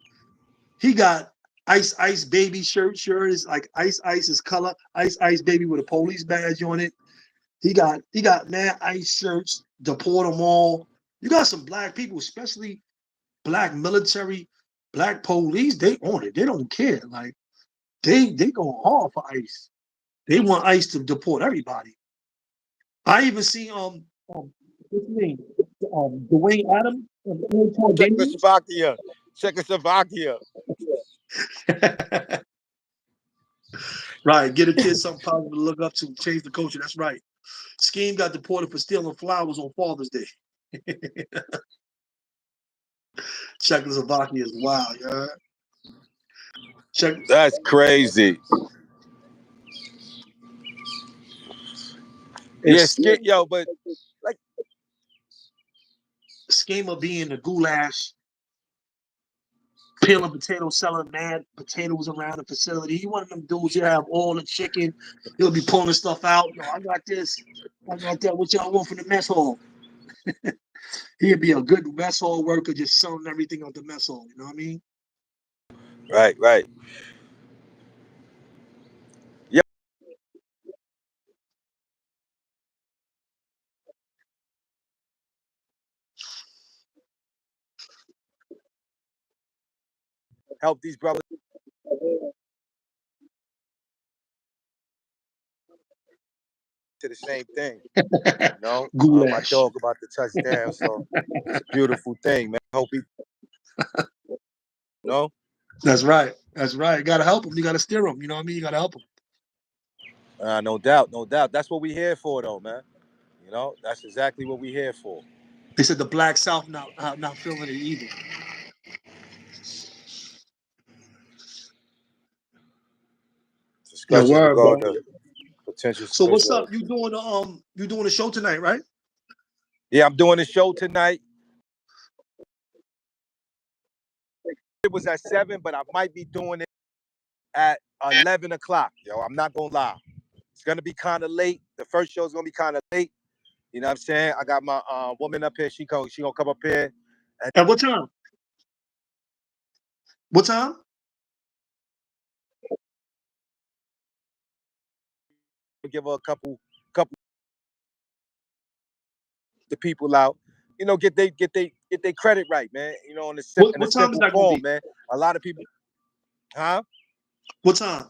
He got Ice Baby shirt. Shirt is like Ice's color. Ice Baby with a police badge on it. He got mad Ice shirts. Deport them all. You got some black people, especially black military, black police. They on it. They don't care. Like they go hard for Ice. They want Ice to deport everybody. I even see what's his name? Dwayne Adams Gaming. Czechoslovakia. Czechoslovakia. Right. Get a kid something positive to look up to. Change the culture. That's right. Scheme got deported for stealing flowers on Father's Day. Czechoslovakia is wild, yeah. Czech That's crazy. and Yeah, yo, but like, Scheme of being the goulash, peeling potatoes, selling mad potatoes around the facility. He one of them dudes. You have all the chicken. He'll be pulling stuff out. Yo, I got this. I got that. What y'all want from the mess hall? He'd be a good mess hall worker, just selling everything out the mess hall. You know what I mean? right. Yeah, help these brothers to the same thing. My Goulash. dog about to touch down, so it's a beautiful thing, man. Hope he, know. That's right. That's right. You gotta help him. You gotta steer him. You know what I mean? You gotta help him. No doubt, no doubt. That's what we here for, though, man. You know, that's exactly what we here for. They said the Black South not feeling it either. Yo, Discussions word, bro. regarding the potential. So what's up? You doing a show tonight, right? Yeah, I'm doing a show tonight. It was at 7, but I might be doing it at 11 o'clock. Yo, I'm not gonna lie. It's gonna be kind of late. The first show is gonna be kind of late. You know what I'm saying? I got my woman up here. She gonna come up here. At what time? What time? Give her a couple the people out. You know, get they credit right, man. You know, in a What time is simple that gonna form, be? man. A lot of people, huh? What time?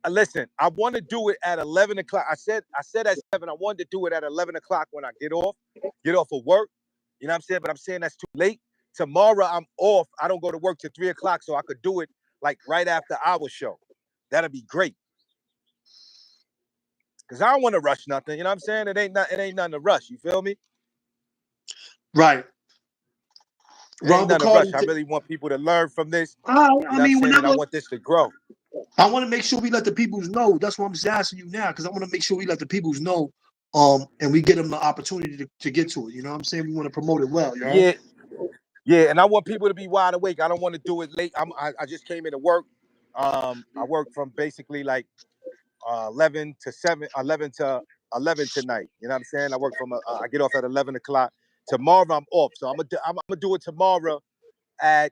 Listen, I want to do it at 11 o'clock. I said at 7. I wanted to do it at 11 o'clock when I get off of work. You know what I'm saying? But I'm saying that's too late. Tomorrow I'm off. I don't go to work till 3 o'clock, so I could do it like right after our show. That'd be great. Cause I don't want to rush nothing. You know what I'm saying? It ain't nothing to rush. You feel me? Right. It ain't Ron nothing to rush. Bacardi. I really want people to learn from this. I You know what I'm mean, saying? And I whenever want this to grow. I want to make sure we let the peoples know. That's why I'm just asking you now, because I want to make sure we let the peoples know, and we get them the opportunity to get to it. You know what I'm saying? We want to promote it well, you know? Yeah, and I want people to be wide awake. I don't want to do it late. I just came into work. I work from basically like 11 to 7, 11 to 11 tonight. You know what I'm saying? I work from I get off at 11 o'clock. Tomorrow I'm off, so I'm gonna do it tomorrow at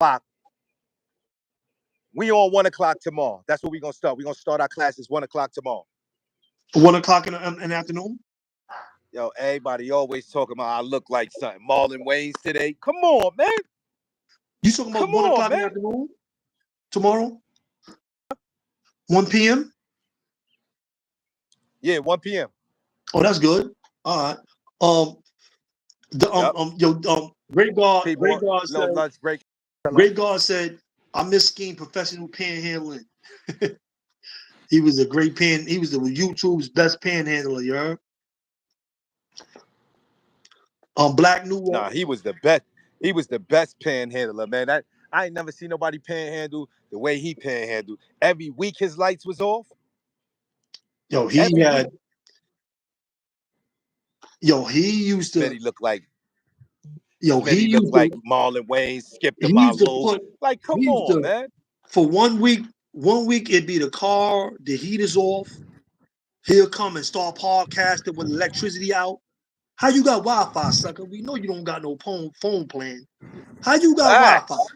o'clock. We on 1 o'clock tomorrow. That's what we're gonna start. We're gonna start our classes 1 o'clock tomorrow. 1 o'clock in the afternoon. Yo, everybody always talking about I look like something. Marlon Wayans today. Come on, man. You talking about Come one on, o'clock in the man. afternoon tomorrow? 1 p.m. Yeah, 1 p.m. Oh, that's good. All right. Um, Yep. Great Little lunch break. God said, I miss Scheme professional panhandling. He was a great he was the YouTube's best panhandler, you heard? Black New Nah, he was the best. He was the best panhandler, man. I ain't never seen nobody panhandle the way he panhandled. Every week his lights was off. Yo, Every week. he used to Smitty looked like he Smitty looked used like to Marlon Wayans, Skip the he used to Malou. put Like, come he used on, to man. for 1 week it'd be the car, the heat is off. He'll come and start podcasting with electricity out. How you got Wi-Fi, sucker? We know you don't got no phone plan. How you got Wi-Fi? Facts.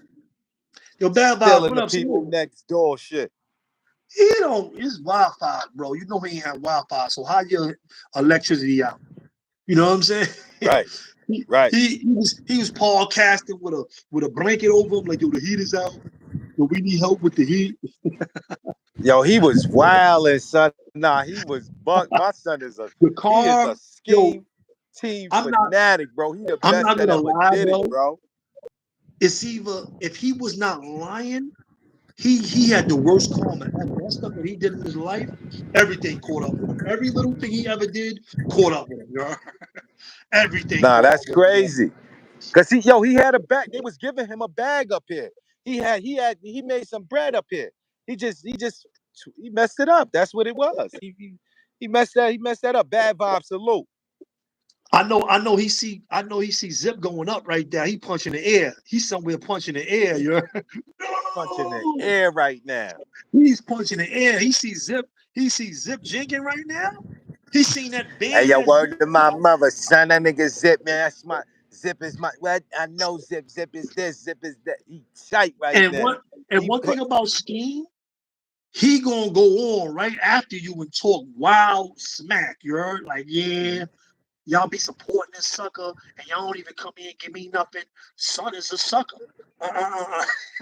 Yo, bad vibes, Stealing what the up, people Salute? next door shit. He don't, it's Wi-Fi, bro. You know he ain't have Wi-Fi, so how your electricity out? You know what I'm saying? Right. he, Right. he was podcasting with a blanket over him, like, yo, the heat is out. Yo, we need help with the heat. Yo, he was wildin', son. Nah, he was my son is The a car, yo, scheme team I'm not fanatic, bro. He the I'm best not that gonna ever lie, did it, bro. bro. It's either if he was not lying, he had the worst karma ever. That stuff that he did in his life, everything caught up with him. Every little thing he ever did caught up with him, you know? Everything Nah, caught up that's with him, yo. crazy. Cause he had a bag. They was giving him a bag up here. He made some bread up here. He messed it up. That's what it was. He messed that up. Bad vibe salute. I know he see Zip going up right there. He punching the air. He's somewhere punching the air, you know? Punching the No! air right now. He's punching the air. He sees Zip jinking right now. He seen that Hey, band yo, that word Zip to my mother, son. That nigga Zip, man. That's my Zip is my. Well, I know Zip. Zip is this. Zip is that. He tight right and now. one thing about Scheme, he gonna go on right after you and talk wild smack. You heard? Like, yeah, y'all be supporting this sucker, and y'all don't even come in and give me nothing. Son is a sucker.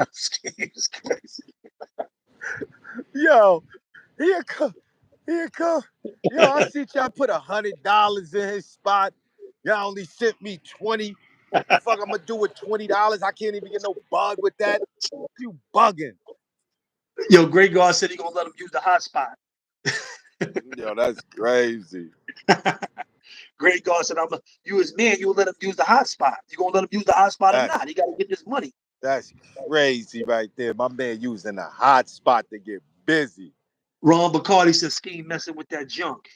It's crazy. Yo, here come, here come. Yo, I see y'all put $100 in his spot. Y'all only sent me 20. The fuck I'm gonna do with $20? I can't even get no bug with that. You bugging. Yo, Great God said he gonna let him use the hotspot. Yo, that's crazy. Great God said, you as man, you will let him use the hotspot. You gonna let him use the hotspot or That's not? He gotta get this money. that's crazy right there. My man using a hot spot to get busy. Ron Bacardi said Scheme messing with that junk.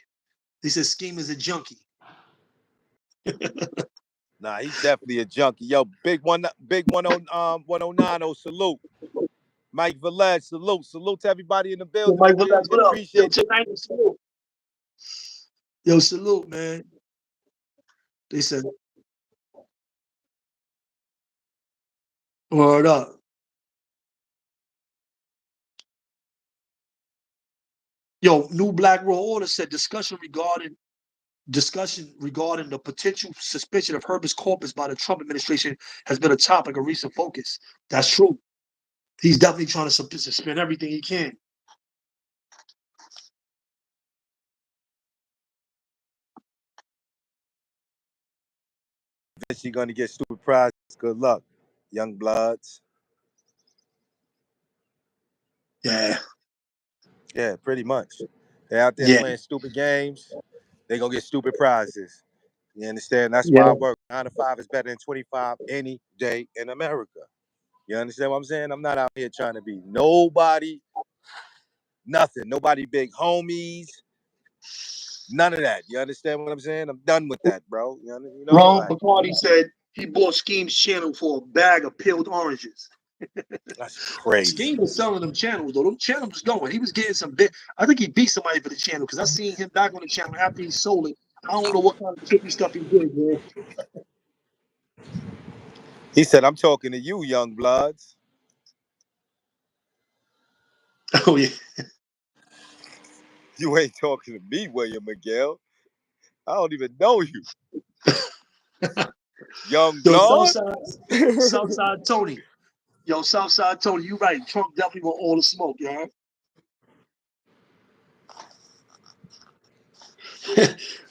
He said Scheme is a junkie. Nah, he's definitely a junkie. Yo, big 109 salute. Mike Velez, salute. Salute to everybody in the Yo, building, Mike man. Velez, We what up? Yo, appreciate tonight, salute. Yo, salute, man. They said, word up. Yo, New Black World Order said discussion regarding the potential suspension of habeas corpus by the Trump administration has been a topic of recent focus. That's true. He's definitely trying to suspend everything he can. eventually gonna get stupid prizes. Good luck, young bloods. Yeah. Yeah, pretty much. They're out there Yeah. playing stupid games. They gonna get stupid prizes. You understand? That's why I Yeah. work. 9 to 5 is better than 25 any day in America. You understand what I'm saying? I'm not out here trying to be nobody, nothing. Nobody big homies. None of that. You understand what I'm saying? I'm done with that, bro. You know, Ron like Bacardi said he bought Scheme's channel for a bag of peeled oranges. that's crazy. Scheme was selling them channels, though. Them channels was going. He was getting some bit. I think he beat somebody for the channel because I seen him back on the channel after he sold it. I don't know what kind of trippy stuff he did, man. He said, I'm talking to you, young bloods. Oh, yeah. You ain't talking to me, William Miguel. I don't even know you. Young Yo, blood? Southside Tony. Yo, Southside Tony, you right. Trump definitely want all the smoke, y'all.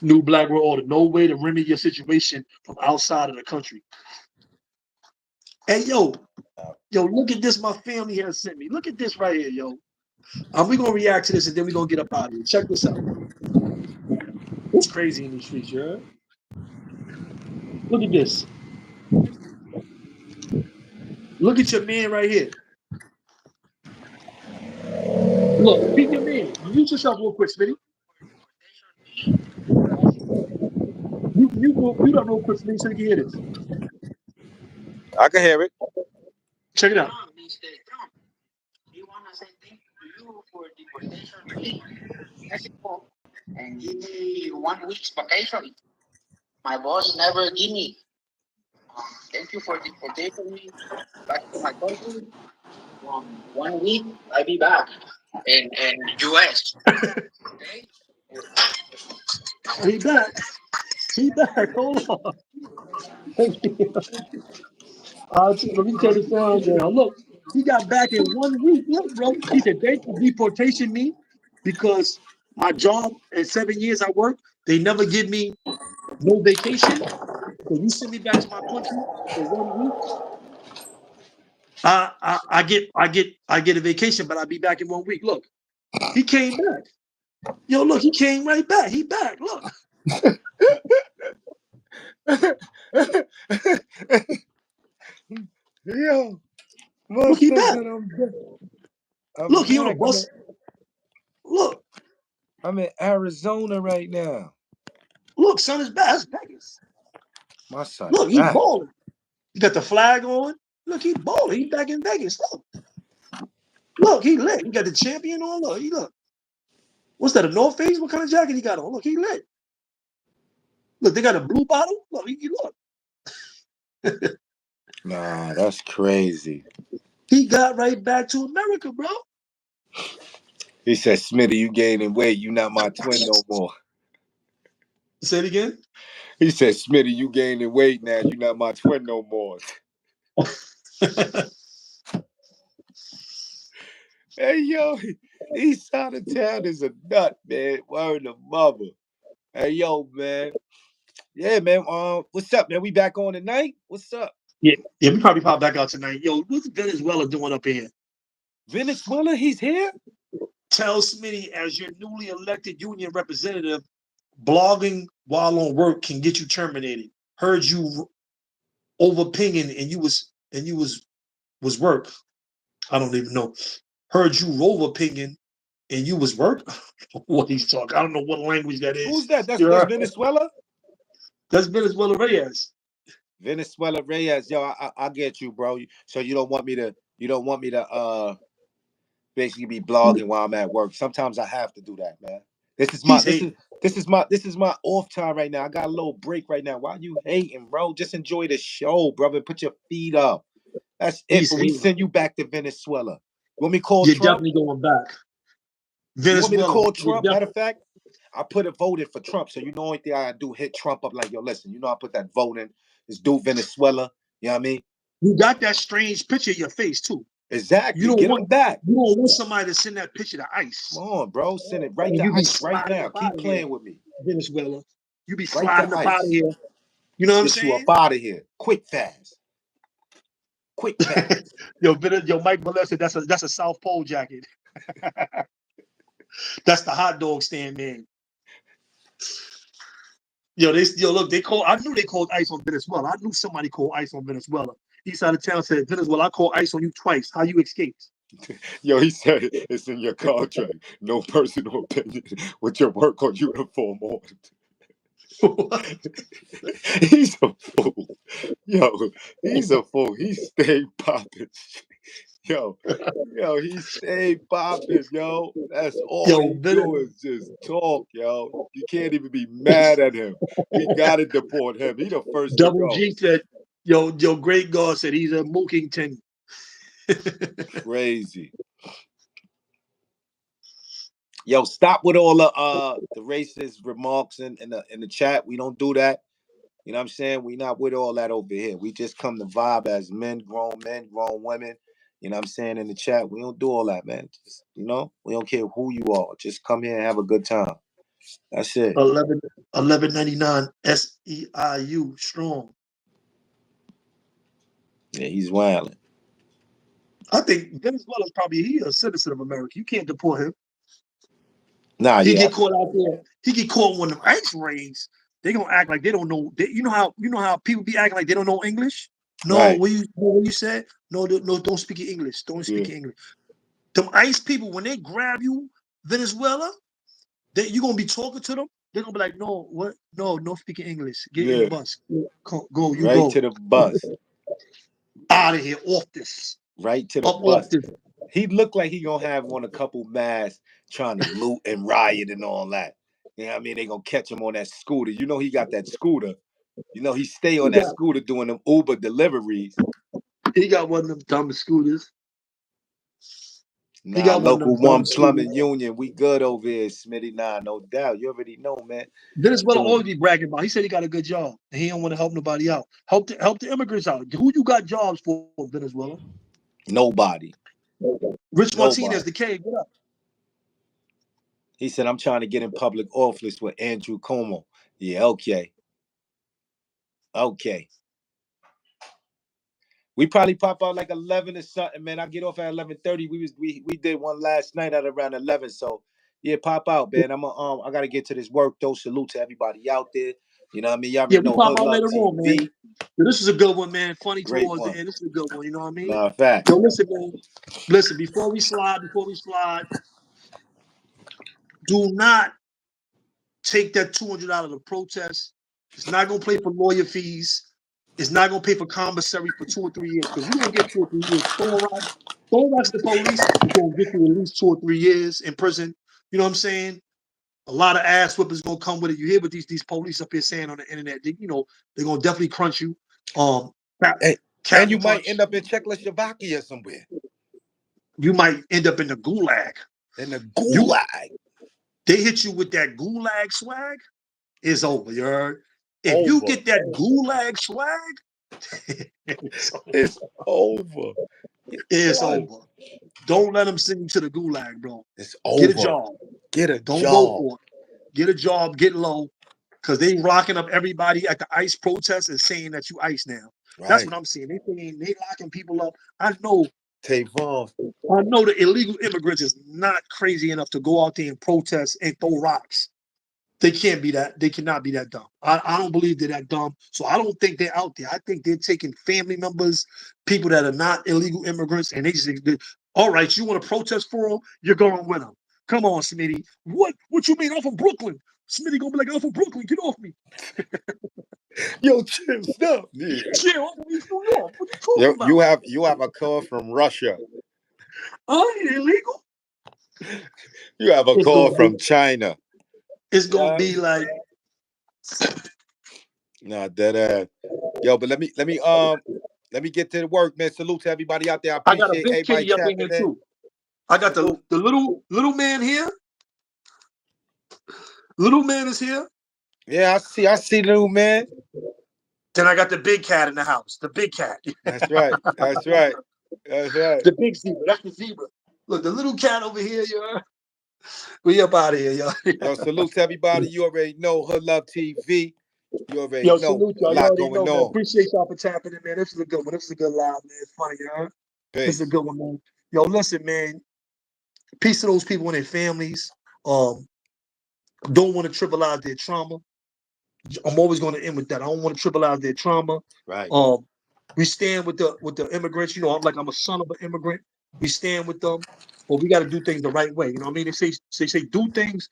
New Black World Order. No way to remedy your situation from outside of the country. Hey, yo, look at this. My family has sent me. Look at this right here, yo. We're gonna react to this and then we're gonna get up out of here. Check this out. It's crazy in these streets, you heard? Look at this. Look at your man right here. Look, peek your man. Mute yourself real quick, Smitty. Mute up real quick, Smitty, so you can hear this. I can hear it. Check it out. He want to say thank you to you for deportation fee. And give me 1 week's vacation. My boss never give me. Thank you for deportation me back to my country. 1 week, I'll be back in US. Okay? He back. He back. Hold on. Let me turn the sound down. Look, he got back in 1 week. Look, bro. He said, thanks for deportation me because my job in 7 years I worked, they never give me no vacation. So you send me back to my country for 1 week. I get a vacation, but I'll be back in 1 week. Look, he came back. Yo, look, he came right back. He back. Look. Yo, Look, he back. I'm Look, he on a back. bus. Look, I'm in Arizona right now. look, son is back. That's Vegas. My son Look, he back. balling. He got the flag on. Look, he balling. He back in Vegas. Look, he lit. He got the champion on. Look. What's that? A North Face? What kind of jacket he got on? Look, he lit. Look, they got a blue bottle. Look, look. Nah, that's crazy. He got right back to America, bro. He said, Smitty, you gaining weight. You not my twin no more. Say it again. He said, Smitty, you gaining weight now. You not my twin no more. Hey, yo, east side of town is a nut, man. Word of mother. Hey, yo, man. Yeah, man. What's up, man? We back on tonight? What's up? Yeah, we probably pop back out tonight. Yo, what's Venezuela doing up here? Venezuela, he's here? Tell Smitty, as your newly elected union representative, blogging while on work can get you terminated. Heard you over pinging and you was work. I don't even know. Heard you over pinging and you was work. What he's talking? I don't know what language that is. Who's that? That's Yeah. Venezuela? That's Venezuela Reyes. Venezuela Reyes. Yo, I get you, bro. So you don't want me to basically be blogging while I'm at work. Sometimes I have to do that, man. This is my off time right now. I got a little break right now. Why you hating, bro? Just enjoy the show, brother. Put your feet up. That's it. But we send you back to Venezuela. You want me to call You're Trump? definitely going back. Venezuela. You want me to call Venezuela. Trump? Matter of fact, I put a vote in for Trump. So you know only thing I do, hit Trump up like, yo, listen, you know I put that vote in. This dude Venezuela. You know what I mean? You got that strange picture of your face too. Exactly. You don't Get want him back. You don't want somebody to send that picture to ICE. Come on, bro. Send it right to ICE right now. Keep playing with me. Venezuela. You be Right sliding up out of here. You know what I'm saying? saying? Get you up out of here. Quick fast. Quick fast. Yo, Mike Malef said that's a South Pole jacket. That's the hot dog stand man. Yo, I knew they called ICE on Venezuela. I knew somebody called ICE on Venezuela. East side of town said, Venezuela, I called ICE on you twice. How you escaped? Yo, he said it's in your contract. No personal opinion with your work or uniform on. He's a fool. Yo, he's a fool. He stayed popping. Yo, he stayed popping, yo. That's all he do is just talk, yo. You can't even be mad at him. We gotta deport him. He the first to go. Double G said, yo, great God said he's a Mookington. Crazy. Yo, stop with all the racist remarks in the chat. We don't do that. You know what I'm saying? We not with all that over here. We just come to vibe as men, grown women. You know what I'm saying? In the chat, we don't do all that, man. Just, we don't care who you are. Just come here and have a good time. That's it. 1199 SEIU strong. Yeah, he's wilding. I think Venezuela's probably a citizen of America. You can't deport him. Nah, he get caught out there. He get caught one of them ICE raids. They gonna act like they don't know. You know how people be acting like they don't know English. No, right. what you said? No, don't speak English. Don't speak English. Them ICE people, when they grab you, Venezuela, you gonna be talking to them. They're gonna be like, no, what? No speaking English. Get in the bus. Go. You right go to the bus. Out of here. Off this. Right to the bus. He looked like he gonna have on a couple masks trying to loot and riot and all that. You know what I mean? They gonna catch him on that scooter. You know he got that scooter. You know he stay on that scooter doing them Uber deliveries. He got one of them dumb scooters. Nah, he got local one plumbing union. We good over here, Smitty. Nah, no doubt. You already know, man. Venezuela always be bragging about. He said he got a good job and he don't want to help nobody out. Help the immigrants out. Who you got jobs for, Venezuela? Nobody. Rich Martinez, the K, what up? He said, I'm trying to get in public office with Andrew Cuomo. Yeah, okay. We probably pop out like 11 or something, man. I get off at 11:30. We did one last night at around 11. So yeah, pop out, man. I gotta get to this work though. Salute to everybody out there. You know what I mean? Y'all already know Hood Love TV. Man. So this is a good one, man. Funny Great towards one. the end. This is a good one. You know what I mean? Nah, fact. Yo, listen, man. Listen, before we slide, do not take that $200 out of the protest. It's not gonna pay for lawyer fees. It's not gonna pay for commissary for 2 or 3 years because you're gonna get 2 or 3 years. Don't watch the police. It's gonna get you at least 2 or 3 years in prison. You know what I'm saying? A lot of ass whippers gonna come with it. You hear what these police up here saying on the internet? They're gonna definitely crunch you. And you might end up in Czechoslovakia somewhere. You might end up in the gulag. They hit you with that gulag swag. It's over, you heard? If you get that gulag swag, it's over. It's over. Don't let them send you to the gulag, bro. It's over. Get a job. Don't vote for it. Get a job. Get low. Because they rocking up everybody at the ICE protest and saying that you ICE now. Right. That's what I'm seeing. They locking people up. I know Tavon. I know the illegal immigrants is not crazy enough to go out there and protest and throw rocks. They can't be that. They cannot be that dumb. I don't believe they're that dumb. So I don't think they're out there. I think they're taking family members, people that are not illegal immigrants, and they just, all right, you want to protest for them? You're going with them. Come on, Smitty. What you mean? I'm from Brooklyn. Smitty gonna be like, I'm from Brooklyn. Get off me. Yo, chill, stop. Yeah. Chill, I'm from East New York. What you talking about? You have a call from Russia. Oh, ain't illegal. You have a call from China. It's gonna be like, nah, dead ass. Yo, but let me get to the work, man. Salute to everybody out there. I I got a appreciate big everybody kitty up in tapping here in. too. I got the little man here. Little man is here. Yeah, I see the little man. Then I got the big cat in the house. The big cat. That's right. That's right. That's right. The big zebra. That's the zebra. Look, the little cat over here, yo. We up out of here, yo. Yo, salute to everybody. You already know Hood Love TV. You already Yo, know salute a y'all. You lot already going know, man. on. Appreciate y'all for tapping in, man. This is a good one. This is a good live, man. It's funny, yo. Peace. This is a good one, man. Yo, listen, man. Peace to those people and their families. Don't want to trivialize their trauma. I'm always going to end with that. I don't want to trivialize their trauma. Right. We stand with the immigrants. You know, I'm a son of an immigrant. We stand with them, but we got to do things the right way. You know what I mean? They say do things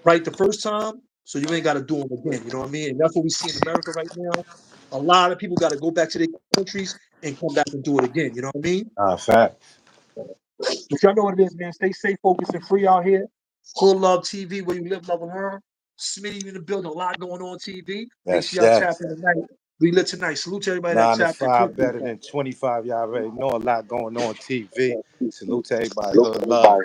right the first time, so you ain't got to do them again. You know what I mean? And that's what we see in America right now. A lot of people got to go back to their countries and come back and do it again. You know what I mean? Fact. But y'all know what it is, man. Stay safe, focused, and free out here. Hood Love TV, where you live, love, and learn. Smitty in the building, a lot going on TV. Make sure y'all tap in tonight. We lit tonight. Salute to everybody that 9 to tapped in. 5 better than 25. Y'all already know a lot going on TV. Salute to everybody. Hood Love.